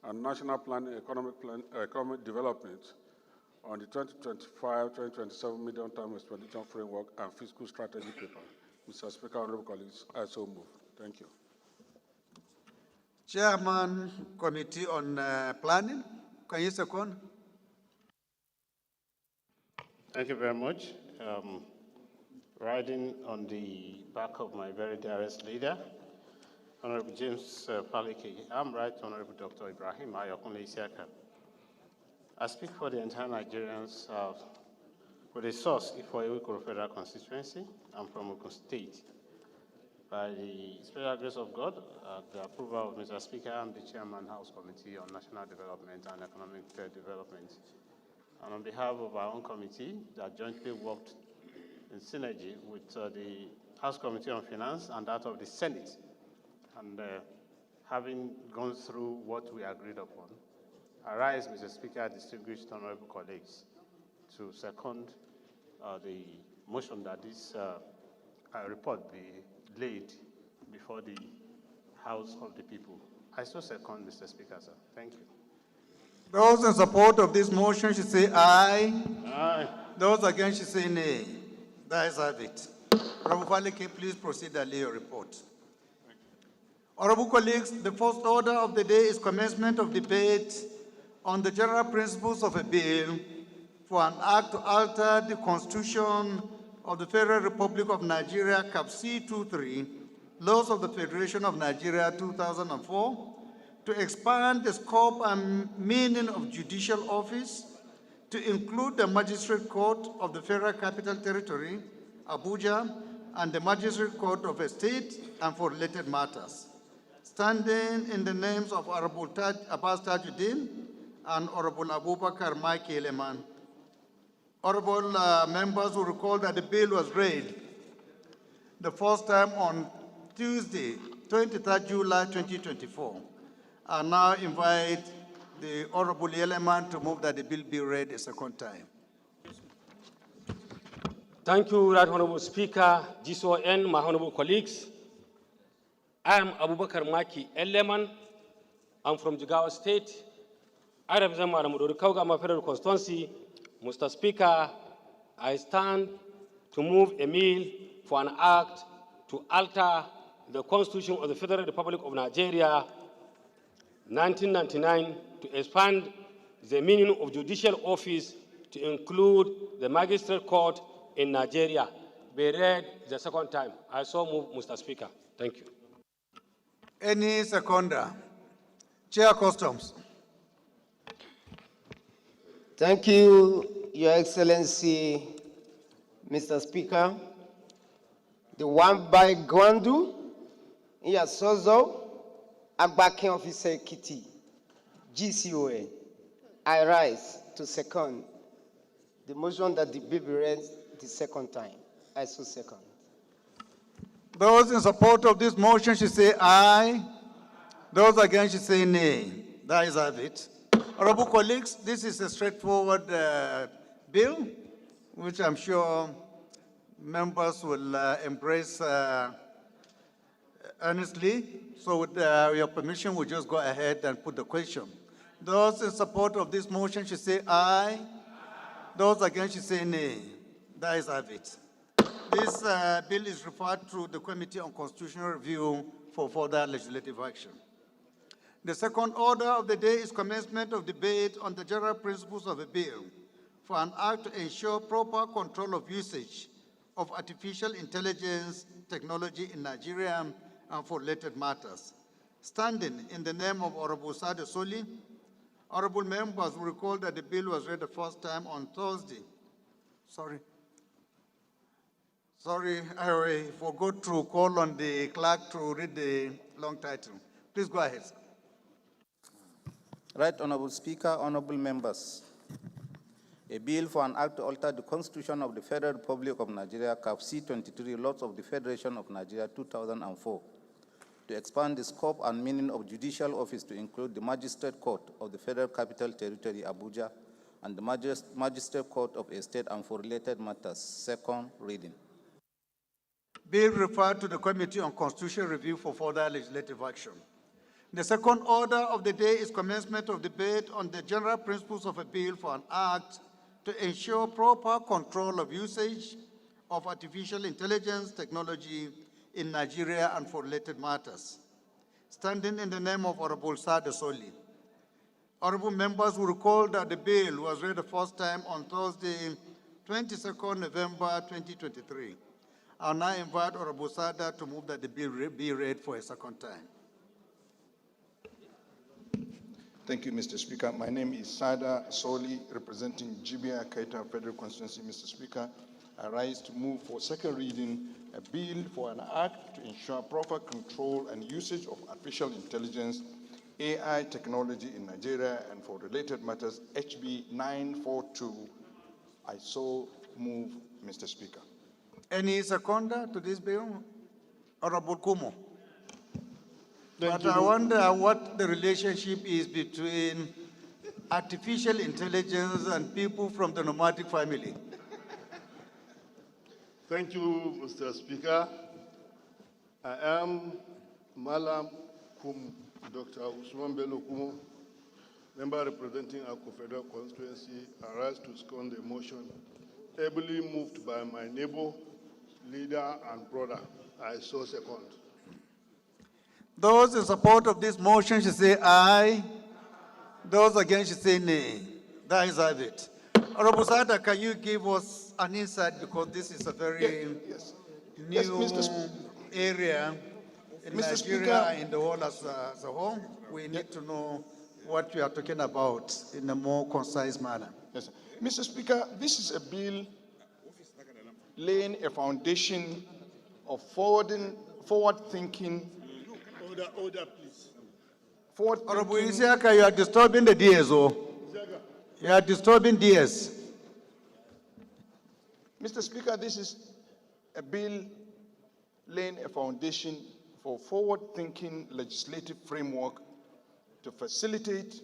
and National Planning, Economic Development on the 2025-2027 medium-term expenditure framework and fiscal strategy paper. Mr. Speaker, honorable colleagues, I so move. Thank you. Chairman, Committee on Planning, can you second? Thank you very much. Riding on the back of my very dearest leader, Honorable James Paliki, I'm Right Honorable Dr. Ibrahim Ayokunle Isiaka. I speak for the entire Nigerians with a source for Iwikoro Federal Constituency. I'm from Ogun State. By the special grace of God, the approval of Mr. Speaker, I'm the Chairman House Committee on National Development and Economic Development. And on behalf of our own committee that jointly worked in synergy with the House Committee on Finance and that of the Senate, and having gone through what we agreed upon, I rise, Mr. Speaker, distinguished honorable colleagues, to second the motion that this report be laid before the House of the People. I so second, Mr. Speaker, sir. Thank you. Those in support of this motion should say aye. Aye. Those against should say nay. That is have it. Honorable Faleke, please proceed and lay your report. Honorable colleagues, the first order of the day is commencement of debate on the general principles of a bill for an act to alter the Constitution of the Federal Republic of Nigeria, Cap C23, Laws of the Federation of Nigeria 2004, to expand the scope and meaning of judicial office to include the Magistrate Court of the Federal Capital Territory, Abuja, and the Magistrate Court of a State, and for related matters. Standing in the names of Honorable Abbas Tajuddin and Honorable Abubakar Maki Eleman. Honorable members will recall that the bill was read the first time on Tuesday, 23rd July 2024. I now invite the Honorable Eleman to move that the bill be read a second time. Thank you, Right Honorable Speaker, GSON, my honorable colleagues. I am Abubakar Maki Eleman. I'm from Jigawa State. I represent Madam Kaugama Federal Constituency. Mr. Speaker, I stand to move a bill for an act to alter the Constitution of the Federal Republic of Nigeria 1999 to expand the meaning of judicial office to include the Magistrate Court in Nigeria. Be read the second time. I so move, Mr. Speaker. Thank you. Any seconder? Chair Customs. Thank you, Your Excellency, Mr. Speaker. The one by Gwandu, Iyasozo, Agbakin Officer Kiti, GCOA. I rise to second the motion that the bill be read the second time. I so second. Those in support of this motion should say aye. Those against should say nay. That is have it. Honorable colleagues, this is a straightforward bill, which I'm sure members will embrace earnestly. So with your permission, we'll just go ahead and put the question. Those in support of this motion should say aye. Those against should say nay. That is have it. This bill is referred to the Committee on Constitutional Review for further legislative action. The second order of the day is commencement of debate on the general principles of a bill for an act to ensure proper control of usage of artificial intelligence technology in Nigeria and for related matters. Standing in the name of Honorable Sade Soli, honorable members will recall that the bill was read the first time on Thursday. Sorry, I forgot to call on the clerk to read the long title. Please go ahead, sir. Right Honorable Speaker, honorable members. A bill for an act to alter the Constitution of the Federal Republic of Nigeria, Cap C23, Laws of the Federation of Nigeria 2004, to expand the scope and meaning of judicial office to include the Magistrate Court of the Federal Capital Territory, Abuja, and the Magistrate Court of a State and for related matters. Second reading. Bill referred to the Committee on Constitutional Review for further legislative action. The second order of the day is commencement of debate on the general principles of a bill for an act to ensure proper control of usage of artificial intelligence technology in Nigeria and for related matters. Standing in the name of Honorable Sada Soli. Honorable members will recall that the bill was read the first time on Thursday, 22nd November 2023. I'll now invite Honorable Sada to move that the bill be read for a second time. Thank you, Mr. Speaker. My name is Sada Soli, representing GBI Kaita Federal Constituency. Mr. Speaker, I rise to move for second reading a bill for an act to ensure proper control and usage of artificial intelligence, AI technology in Nigeria, and for related matters, HB 942. I so move, Mr. Speaker. Any seconder to this bill? Honorable Kumo. But I wonder what the relationship is between artificial intelligence and people from the nomadic family. Thank you, Mr. Speaker. I am Malam Kum, Dr. Usman Bello Kumo, member representing Akko Federal Constituency. I rise to second the motion, ably moved by my neighbor, leader, and brother. I so second. Those in support of this motion should say aye. Those against should say nay. That is it. Honorable Sada, can you give us an insight, because this is a very new area in Nigeria and in the world as a whole. We need to know what we are talking about in a more concise manner. Yes, sir. Mr. Speaker, this is a bill laying a foundation of forward-thinking. Order, please. Honorable Isiaka, you are disturbing the DSO. You are disturbing DS. Mr. Speaker, this is a bill laying a foundation for forward-thinking legislative framework to facilitate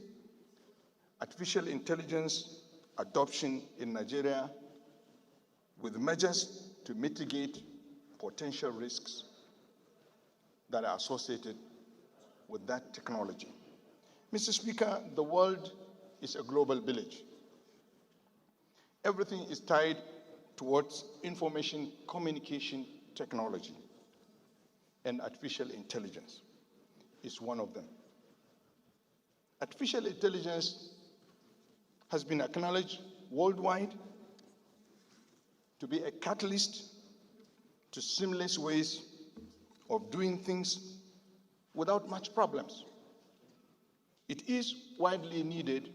artificial intelligence adoption in Nigeria with measures to mitigate potential risks that are associated with that technology. Mr. Speaker, the world is a global village. Everything is tied towards information communication technology, and artificial intelligence is one of them. Artificial intelligence has been acknowledged worldwide to be a catalyst to seamless ways of doing things without much problems. It is widely needed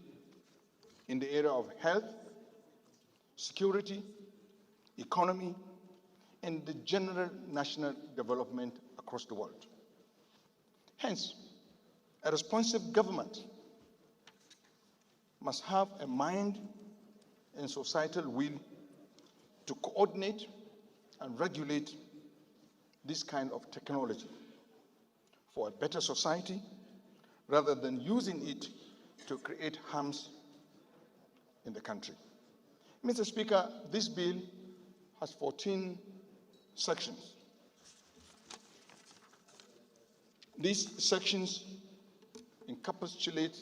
in the area of health, security, economy, and the general national development across the world. Hence, a responsive government must have a mind and societal will to coordinate and regulate this kind of technology for a better society, rather than using it to create harms in the country. Mr. Speaker, this bill has 14 sections. These sections encapsulate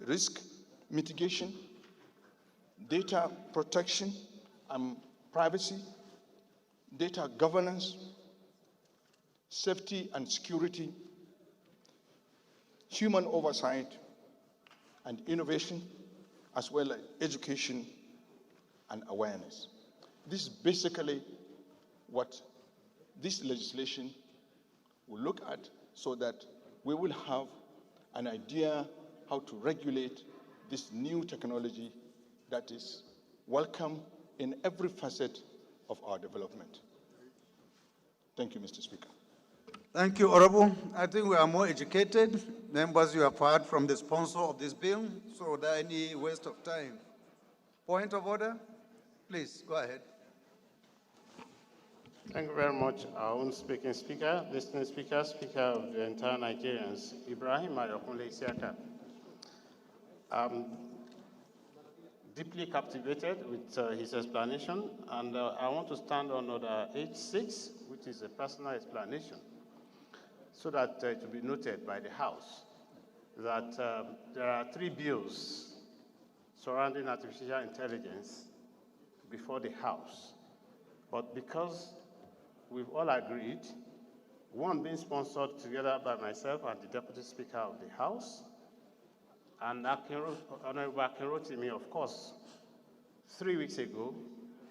risk mitigation, data protection and privacy, data governance, safety and security, human oversight and innovation, as well as education and awareness. This is basically what this legislation will look at, so that we will have an idea how to regulate this new technology that is welcome in every facet of our development. Thank you, Mr. Speaker. Thank you, Honorable. I think we are more educated. Members, you have heard from the sponsor of this bill, so without any waste of time. Point of order? Please, go ahead. Thank you very much, our own speaking speaker, listening speaker, speaker of the entire Nigerians, Ibrahim Ayokunle Isiaka. I'm deeply captivated with his explanation, and I want to stand on order H6, which is a personal explanation, so that it will be noted by the House that there are 3 bills surrounding artificial intelligence before the House. But because we've all agreed, one being sponsored together by myself and the Deputy Speaker of the House, and Honorable Akinrotimi, of course, 3 weeks ago,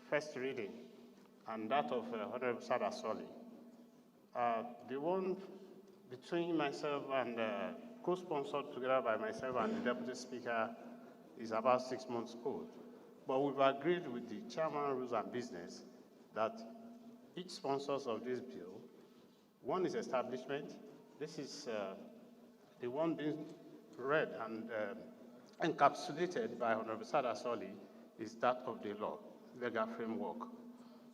first reading, and that of Honorable Sada Soli. The one between myself and co-sponsored together by myself and the Deputy Speaker is about 6 months old. But we've agreed with the Chairman Rules and Business that each sponsors of this bill, one is establishment. This is the one being read and encapsulated by Honorable Sada Soli is that of the law, legal framework.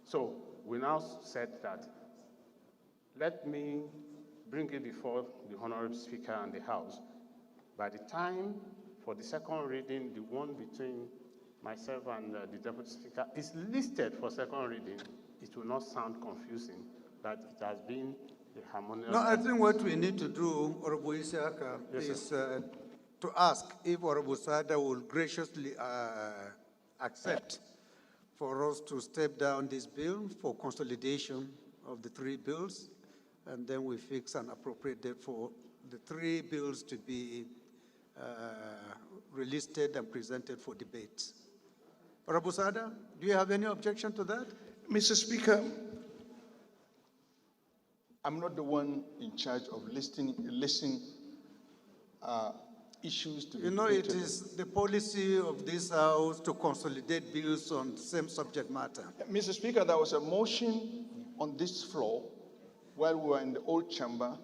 So we now said that let me bring it before the Honorable Speaker and the House. By the time for the second reading, the one between myself and the Deputy Speaker is listed for second reading, it will not sound confusing that it has been a harmonious... No, I think what we need to do, Honorable Isiaka, is to ask if Honorable Sada will graciously accept for us to step down this bill for consolidation of the three bills, and then we fix an appropriate date for the three bills to be relisted and presented for debate. Honorable Sada, do you have any objection to that? Mr. Speaker, I'm not the one in charge of listing issues to be You know, it debated. is the policy of this House to consolidate bills on the same subject matter. Mr. Speaker, there was a motion on this floor while we were in the old chamber.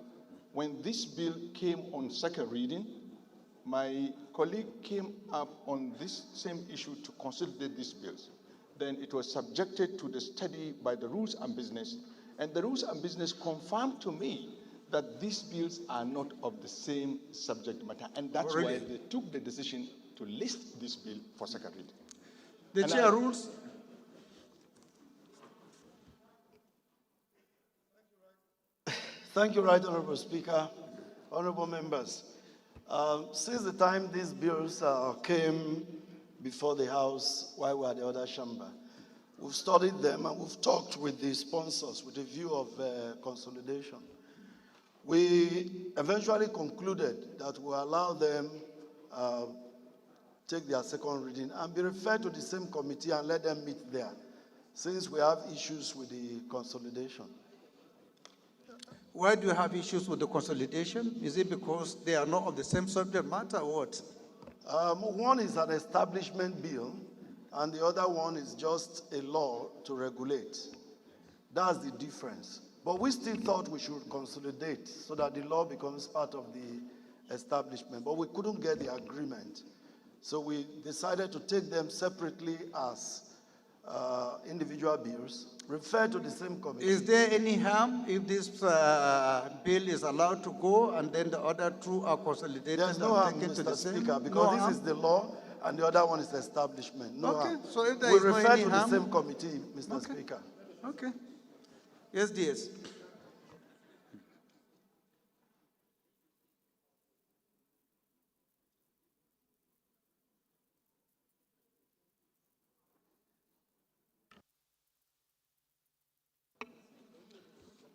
When this bill came on second reading, my colleague came up on this same issue to consolidate these bills. Then it was subjected to the study by the Rules and Business, and the Rules and Business confirmed to me that these bills are not of the same subject matter, and that's why they took the decision to list this bill for second reading. The And chair rules. Thank you, Right Honorable Speaker, honorable members. Since the time these bills came before the House while we were at the other chamber, we've studied them and we've talked with the sponsors with a view of consolidation. We eventually concluded that we'll allow them take their second reading and be referred to the same committee and let them meet there, since we have issues with the consolidation. Why do you have issues with the consolidation? Is it because they are not of the same subject matter or what? One is an establishment bill, and the other one is just a law to regulate. That's the difference. But we still thought we should consolidate so that the law becomes part of the establishment, but we couldn't get the agreement. So we decided to take them separately as individual bills, refer to the same committee. Is there any harm if this bill is allowed to go and then the other two are consolidated? There's no harm, Mr. Speaker, because this is the law and the other one is the establishment. No harm. So if there we is no refer any to harm, the same committee, Mr. Speaker. Okay. Yes, DS.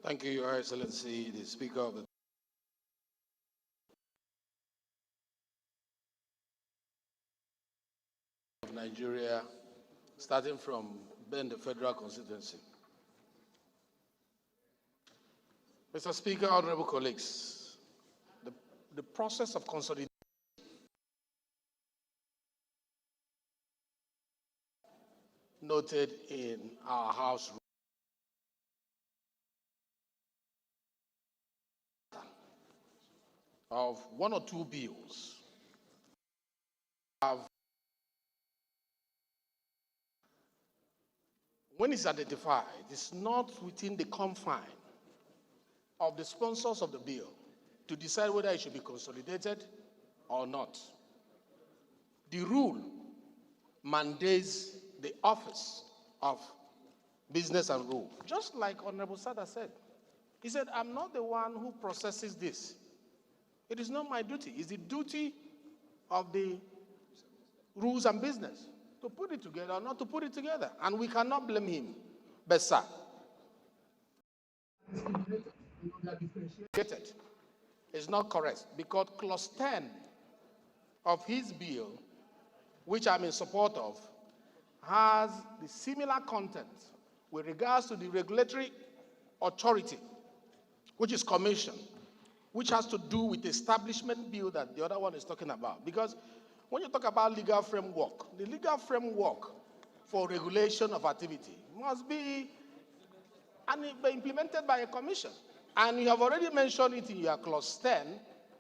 Thank you, Your Excellency, the Speaker of Nigeria, starting from Ben, the Federal Constituency. Mr. Speaker, honorable colleagues, the process of consolidation noted in our House of one or two bills have, when it's identified, it's not within the confine of the sponsors of the bill to decide whether it should be consolidated or not. The rule mandates the Office of Business and Rule, just like Honorable Sada said. He said, I'm not the one who processes this. It is not my duty. It's the duty of the rules and business to put it together or not to put it together. And we cannot blame him. But sir, it's not correct because clause 10 of his bill, which I'm in support of, has the similar content with regards to the regulatory authority, which is commission, which has to do with the establishment bill that the other one is talking about. Because when you talk about legal framework, the legal framework for regulation of activity must be implemented by a commission. And you have already mentioned it in your clause 10,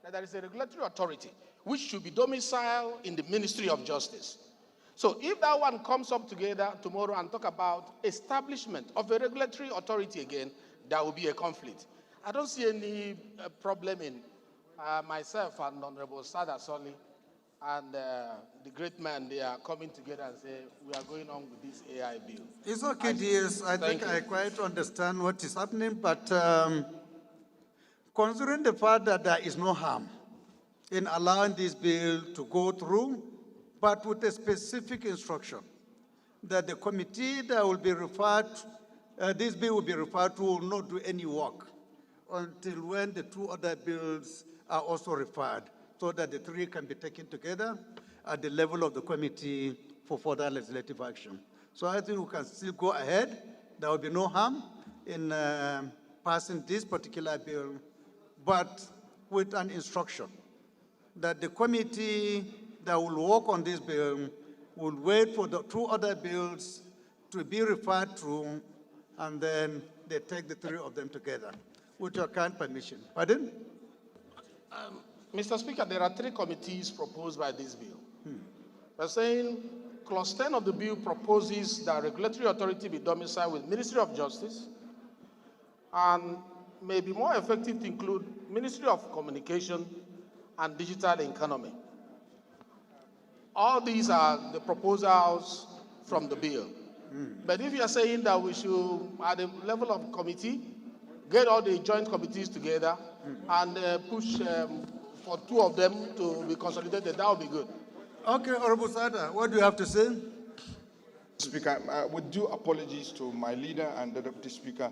that there is a regulatory authority, which should be domiciled in the Ministry of Justice. So if that one comes up together tomorrow and talk about establishment of a regulatory authority again, there will be a conflict. I don't see any problem in myself and Honorable Sada Soli and the great man, they are coming together and say, we are going on with this AI bill. It's okay, DS. I think I quite understand what is happening, but considering the fact that there is no harm in allowing this bill to go through, but with a specific instruction that the committee that will be referred, this bill will be referred to, will not do any work until when the two other bills are also referred, so that the three can be taken together at the level of the committee for further legislative action. So I think we can still go ahead. There will be no harm in passing this particular bill, but with an instruction that the committee that will work on this bill will wait for the two other bills to be referred to, and then they take the three of them together, with your kind permission. Pardon? Mr. Speaker, there are three committees proposed by this bill. They're saying clause 10 of the bill proposes that regulatory authority be domiciled with Ministry of Justice and may be more effective to include Ministry of Communication and Digital Economy. All these are the proposals from the bill. But if you are saying that we should, at the level of committee, get all the joint committees together and push for two of them to be consolidated, that would be good. Okay, Honorable Sada, what do you have to say? Speaker, with due apologies to my leader and the Deputy Speaker,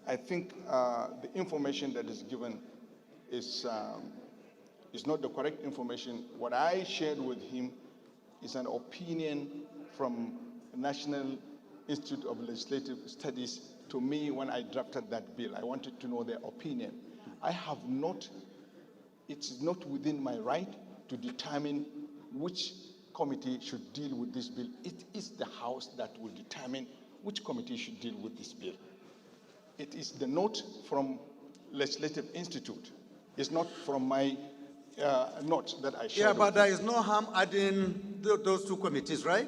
I think the information that is given is not the correct information. What I shared with him is an opinion from National Institute of Legislative Studies to me when I drafted that bill. I wanted to know their opinion. I have not, it's not within my right to determine which committee should deal with this bill. It is the House that will determine which committee should deal with this bill. It is the note from Legislative Institute. It's not from my note that I shared. Yeah, but there is no harm adding those two committees, right?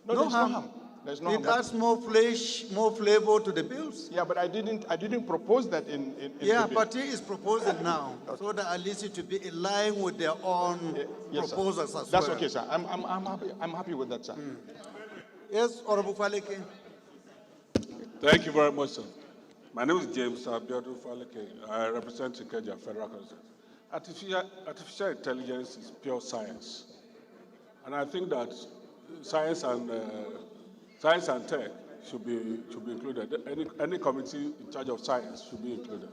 No, there's no harm. There's no harm. It adds more flesh, more flavor to the bills. Yeah, but I didn't propose that in yeah, the bill. but he is proposing now, so that at least it to be in line with their own Yes, proposals sir. as That's well. okay, sir. I'm happy with that, sir. Yes, Honorable Faleke. Thank you very much, sir. My name is James Abiodun Faleke. I represent Ikeja Federal Constituency. Artificial intelligence is pure science. And I think that science and tech should be included. Any committee in charge of science should be included.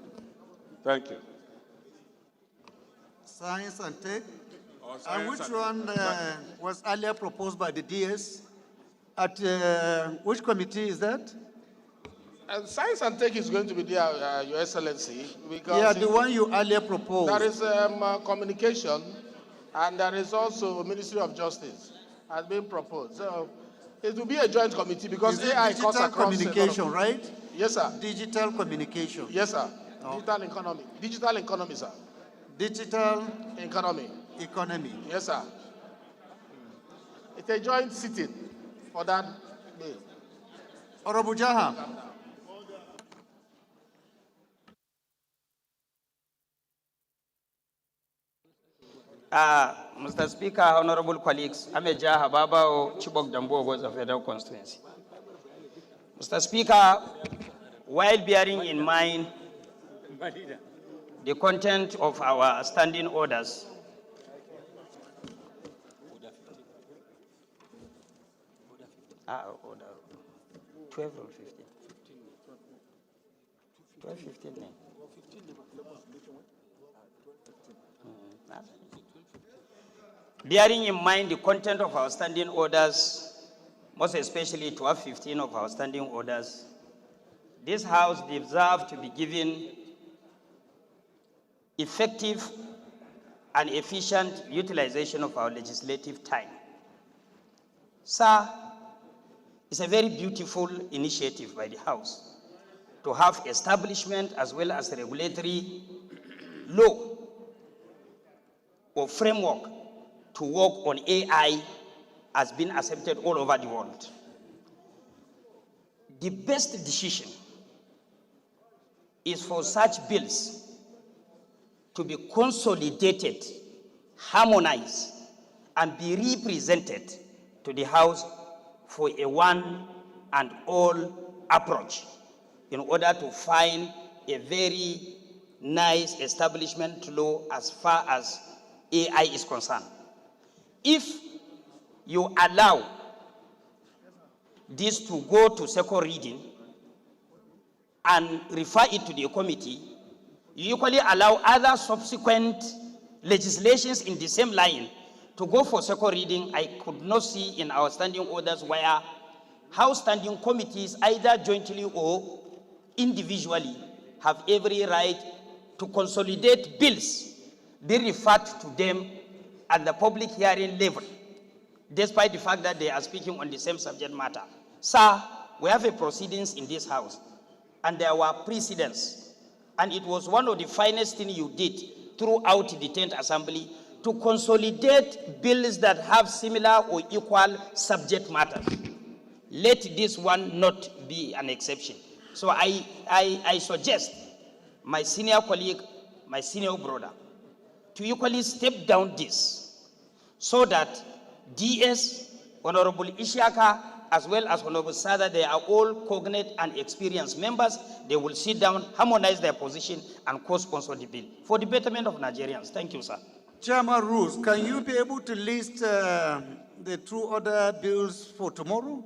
Thank you. Science and tech. Science And which and- one was earlier proposed by the DS? At which committee is that? Science and tech is going to be there, Your Excellency. Because Yeah, the one you earlier proposed. there is communication, and there is also Ministry of Justice has been proposed. So it will be a joint committee because Is it AI digital cuts across communication, right? Yes, sir. Digital communication. Yes, sir. Digital economy. Digital economy, sir. Digital economy. Economy. Yes, sir. It's a joint sitting for that bill. Honorable Jaha. Mr. Speaker, honorable colleagues, I'm Jaha Babao, Chibok Dambo was a federal constituency. Mr. Speaker, while bearing in mind the content of our standing orders, Order 12 or 15. 12, 15. Bearing in mind the content of our standing orders, most especially 12, 15 of our standing orders, this House deserves to be given effective and efficient utilization of our legislative time. Sir, it's a very beautiful initiative by the House to have establishment as well as regulatory law or framework to work on AI has been accepted all over the world. The best decision is for such bills to be consolidated, harmonized, and be represented to the House for a one and all approach in order to find a very nice establishment law as far as AI is concerned. If you allow this to go to second reading and refer it to the committee, you equally allow other subsequent legislations in the same line to go for second reading. I could not see in our standing orders where House standing committees, either jointly or individually, have every right to consolidate bills, be referred to them at the public hearing level, despite the fact that they are speaking on the same subject matter. Sir, we have a proceedings in this House, and there were precedents, and it was one of the finest things you did throughout the 10th Assembly to consolidate bills that have similar or equal subject matters. Let this one not be an exception. So I suggest my senior colleague, my senior brother, to equally step down this so that DS, Honorable Ishiaka, as well as Honorable Sada, they are all cognate and experienced members. They will sit down, harmonize their position, and co-sponsor the bill for the betterment of Nigerians. Thank you, sir. Chairman Roos, can you be able to list the two other bills for tomorrow?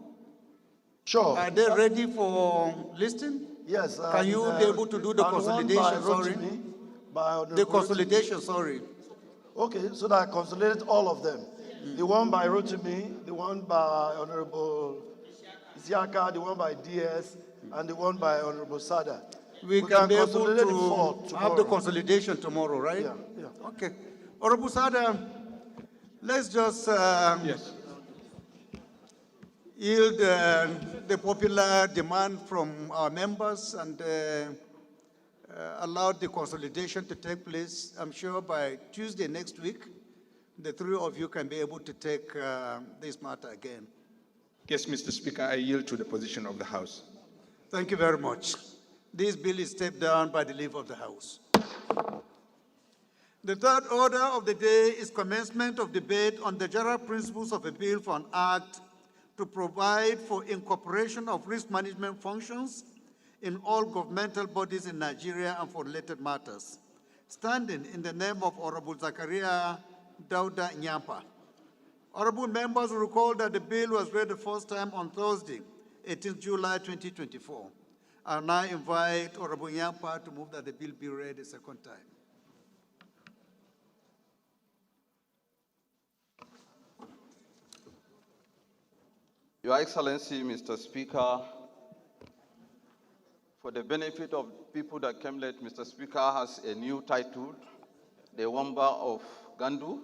Sure. Are they ready for listing? Yes. Can you be able to do the consolidation? Sorry. The consolidation, sorry. Okay, so that I consolidate all of them. The one by Rotimi, the one by Honorable Isiaka, the one by DS, and the one by Honorable Sada. We can be able consolidate the four to have the tomorrow. consolidation tomorrow, right? Yeah. Okay. Honorable Sada, let's just yield the popular demand from our members and allow the consolidation to take place. I'm sure by Tuesday next week, the three of you can be able to take this matter again. Yes, Mr. Speaker, I yield to the position of the House. Thank you very much. This bill is stepped down by the leave of the House. The third order of the day is commencement of debate on the general principles of a bill for an act to provide for incorporation of risk management functions in all governmental bodies in Nigeria and for related matters, standing in the name of Honorable Zakaria Dauda Nyampa. Honorable members will recall that the bill was read the first time on Thursday, 18th July 2024. I now invite Honorable Nyampa to move that the bill be read a second time. Your Excellency, Mr. Speaker, for the benefit of people that came late, Mr. Speaker has a new title, the Wamba of Gandu.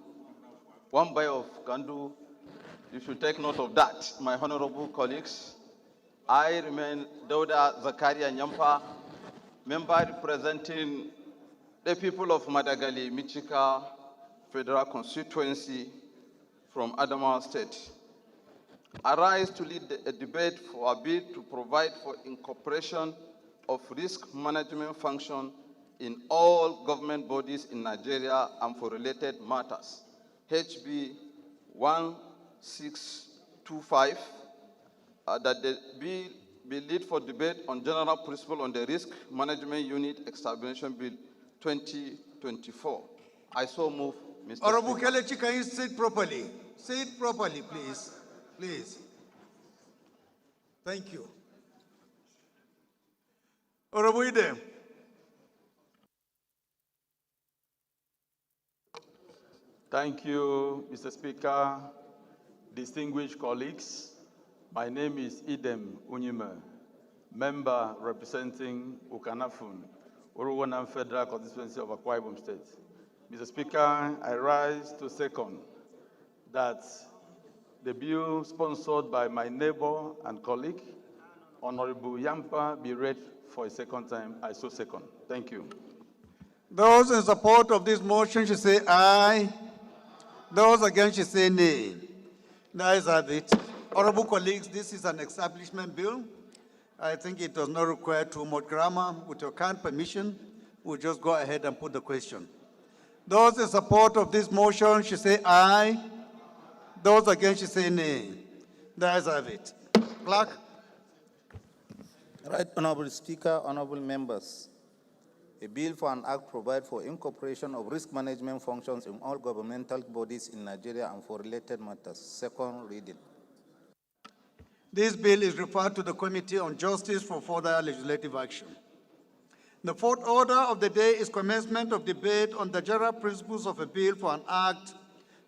Wamba of Gandu, you should take note of that, my honorable colleagues. I remain Dauda Zakaria Nyampa, member representing the people of Madagali, Michika Federal Constituency from Adamawa State. I rise to lead a debate for a bill to provide for incorporation of risk management function in all government bodies in Nigeria and for related matters. HB 1625, that the bill be laid for debate on general principle on the risk management unit establishment bill 2024. I so move, Mr. Honorable Speaker. Kelechi, can you sit properly? Sit properly, please. Please. Thank you. Honorable Idem. Thank you, Mr. Speaker, distinguished colleagues. My name is Idem Unyime, member representing Ukanafun, Uruwanam Federal Constituency of Akwa Ibom State. Mr. Speaker, I rise to second that the bill sponsored by my neighbor and colleague, Honorable Yampa, be read for a second time. I so second. Thank you. Those in support of this motion should say aye. Those against should say nay. The ayes have it. Honorable colleagues, this is an establishment bill. I think it does not require too much grammar. With your kind permission, we'll just go ahead and put the question. Those in support of this motion should say aye. Those against should say nay. The ayes have it. Clerk. Right, Honorable Speaker, honorable members. A bill for an act provides for incorporation of risk management functions in all governmental bodies in Nigeria and for related matters. Second reading. This bill is referred to the Committee on Justice for further legislative action. The fourth order of the day is commencement of debate on the general principles of a bill for an act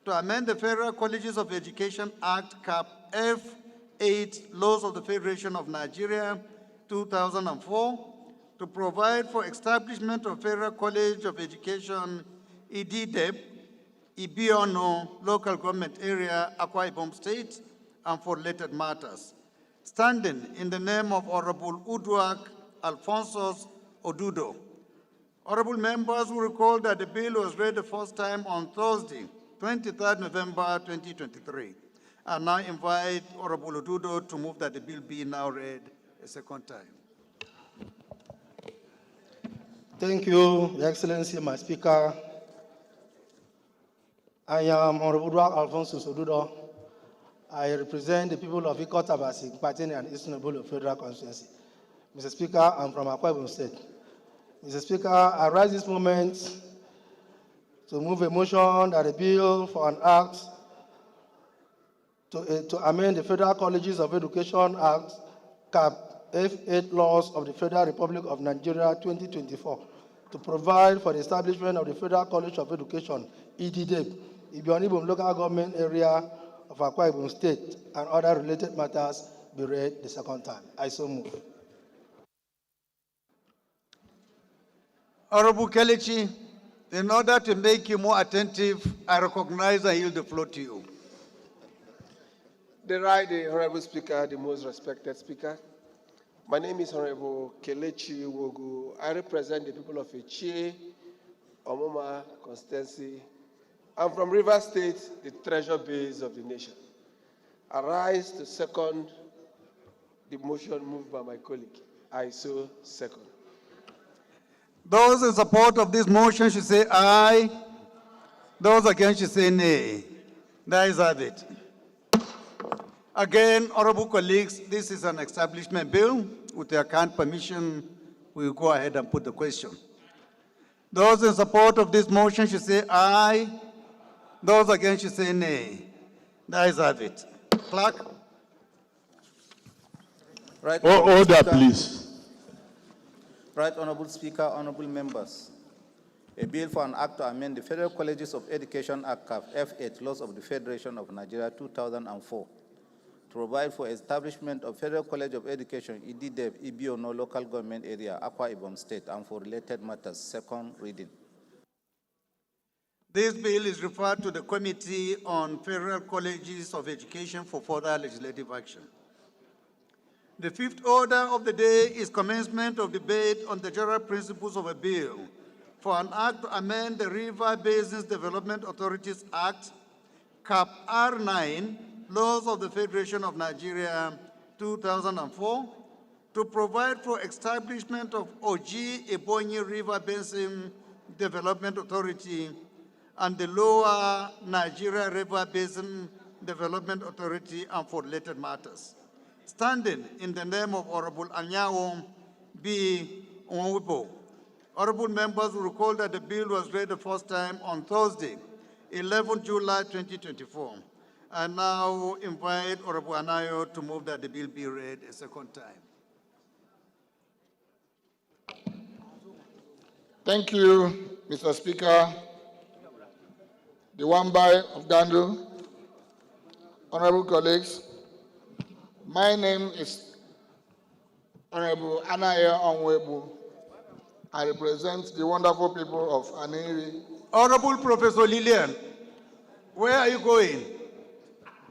to amend the Federal Colleges of Education Act, Cap F8, Laws of the Federation of Nigeria, 2004, to provide for establishment of Federal College of Education, EDDEB, Ibiono, local government area, Akwa Ibom State, and for related matters. Standing in the name of Honorable Uduak Alphonsus Odudo. Honorable members will recall that the bill was read the first time on Thursday, 23rd November 2023. I now invite Honorable Odudo to move that the bill be now read a second time. Thank you, Your Excellency, my Speaker. I am Honorable Alphonsus Odudo. I represent the people of Ikot Abasi, Pateni and Eastern Obolo Federal Constituency. Mr. Speaker, I'm from Akwa Ibom State. Mr. Speaker, I rise this moment to move a motion that a bill for an act to amend the Federal Colleges of Education Act, Cap F8 Laws of the Federal Republic of Nigeria 2024 to provide for the establishment of the Federal College of Education, EDDEB, Ibionibom local government area of Akwa Ibom State, and other related matters be read the second time. I so move. Honorable Kelechi, in order to make you more attentive, I recognize and yield the floor to you. The right, the Honorable Speaker, the most respected Speaker. My name is Honorable Kelechi Wogu. I represent the people of Echie, Omoma constituency. I'm from Rivers State, the treasure base of the nation. I rise to second the motion moved by my colleague. I so second. Those in support of this motion should say aye. Those against should say nay. The ayes have it. Again, honorable colleagues, this is an establishment bill. With your kind permission, we will go ahead and put the question. Those in support of this motion should say aye. Those against should say nay. The ayes have it. Clerk. Right, Order, please. Right, Honorable Speaker, honorable members. A bill for an act to amend the Federal Colleges of Education Act, Cap F8, Laws of the Federation of Nigeria 2004, to provide for establishment of Federal College of Education, EDDEB, Ibiono, local government area, Akwa Ibom State, and for related matters. Second reading. This bill is referred to the Committee on Federal Colleges of Education for further legislative action. The fifth order of the day is commencement of debate on the general principles of a bill for an act to amend the River Basins Development Authorities Act, Cap R9, Laws of the Federation of Nigeria 2004, to provide for establishment of Oji Ebonyi River Basin Development Authority and the Lower Nigeria River Basin Development Authority and for related matters. Standing in the name of Honorable Anyanwu B. Onwibo. Honorable members will recall that the bill was read the first time on Thursday, 11 July 2024. I now invite Honorable Anayo to move that the bill be read a second time. Thank you, Mr. Speaker. The Wambai of Gandu, honorable colleagues, my name is Honorable Anaya Onwebu. I represent the wonderful people of Aniri. Honorable Professor Lillian, where are you going?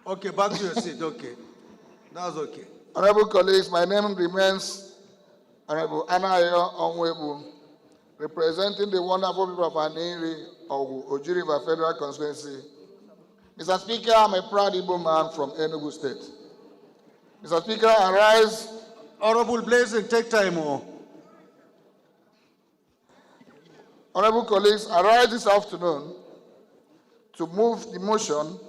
Okay, back to your seat, okay. That's okay. Honorable colleagues, my name remains Honorable Anaya Onwebu, representing the wonderful people of Aniri, Oji River Federal Constituency. Mr. Speaker, I'm a proud Igbo man from Enugu State. Mr. Speaker, I rise. Honorable Blazing, take time. Honorable colleagues, I rise this afternoon to move the motion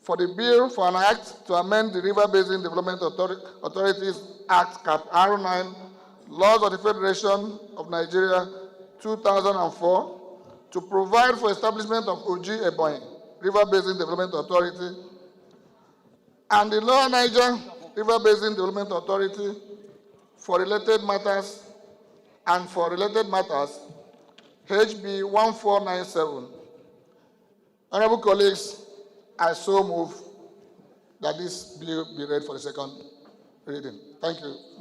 for the bill for an act to amend the River Basin Development Authorities Act, Cap R9, Laws of the Federation of Nigeria, 2004, to provide for establishment of Oji Ebonyi River Basin Development Authority and the Lower Niger River Basin Development Authority for related matters, and for related matters, HB 1497. Honorable colleagues, I so move that this bill be read for the second reading. Thank you.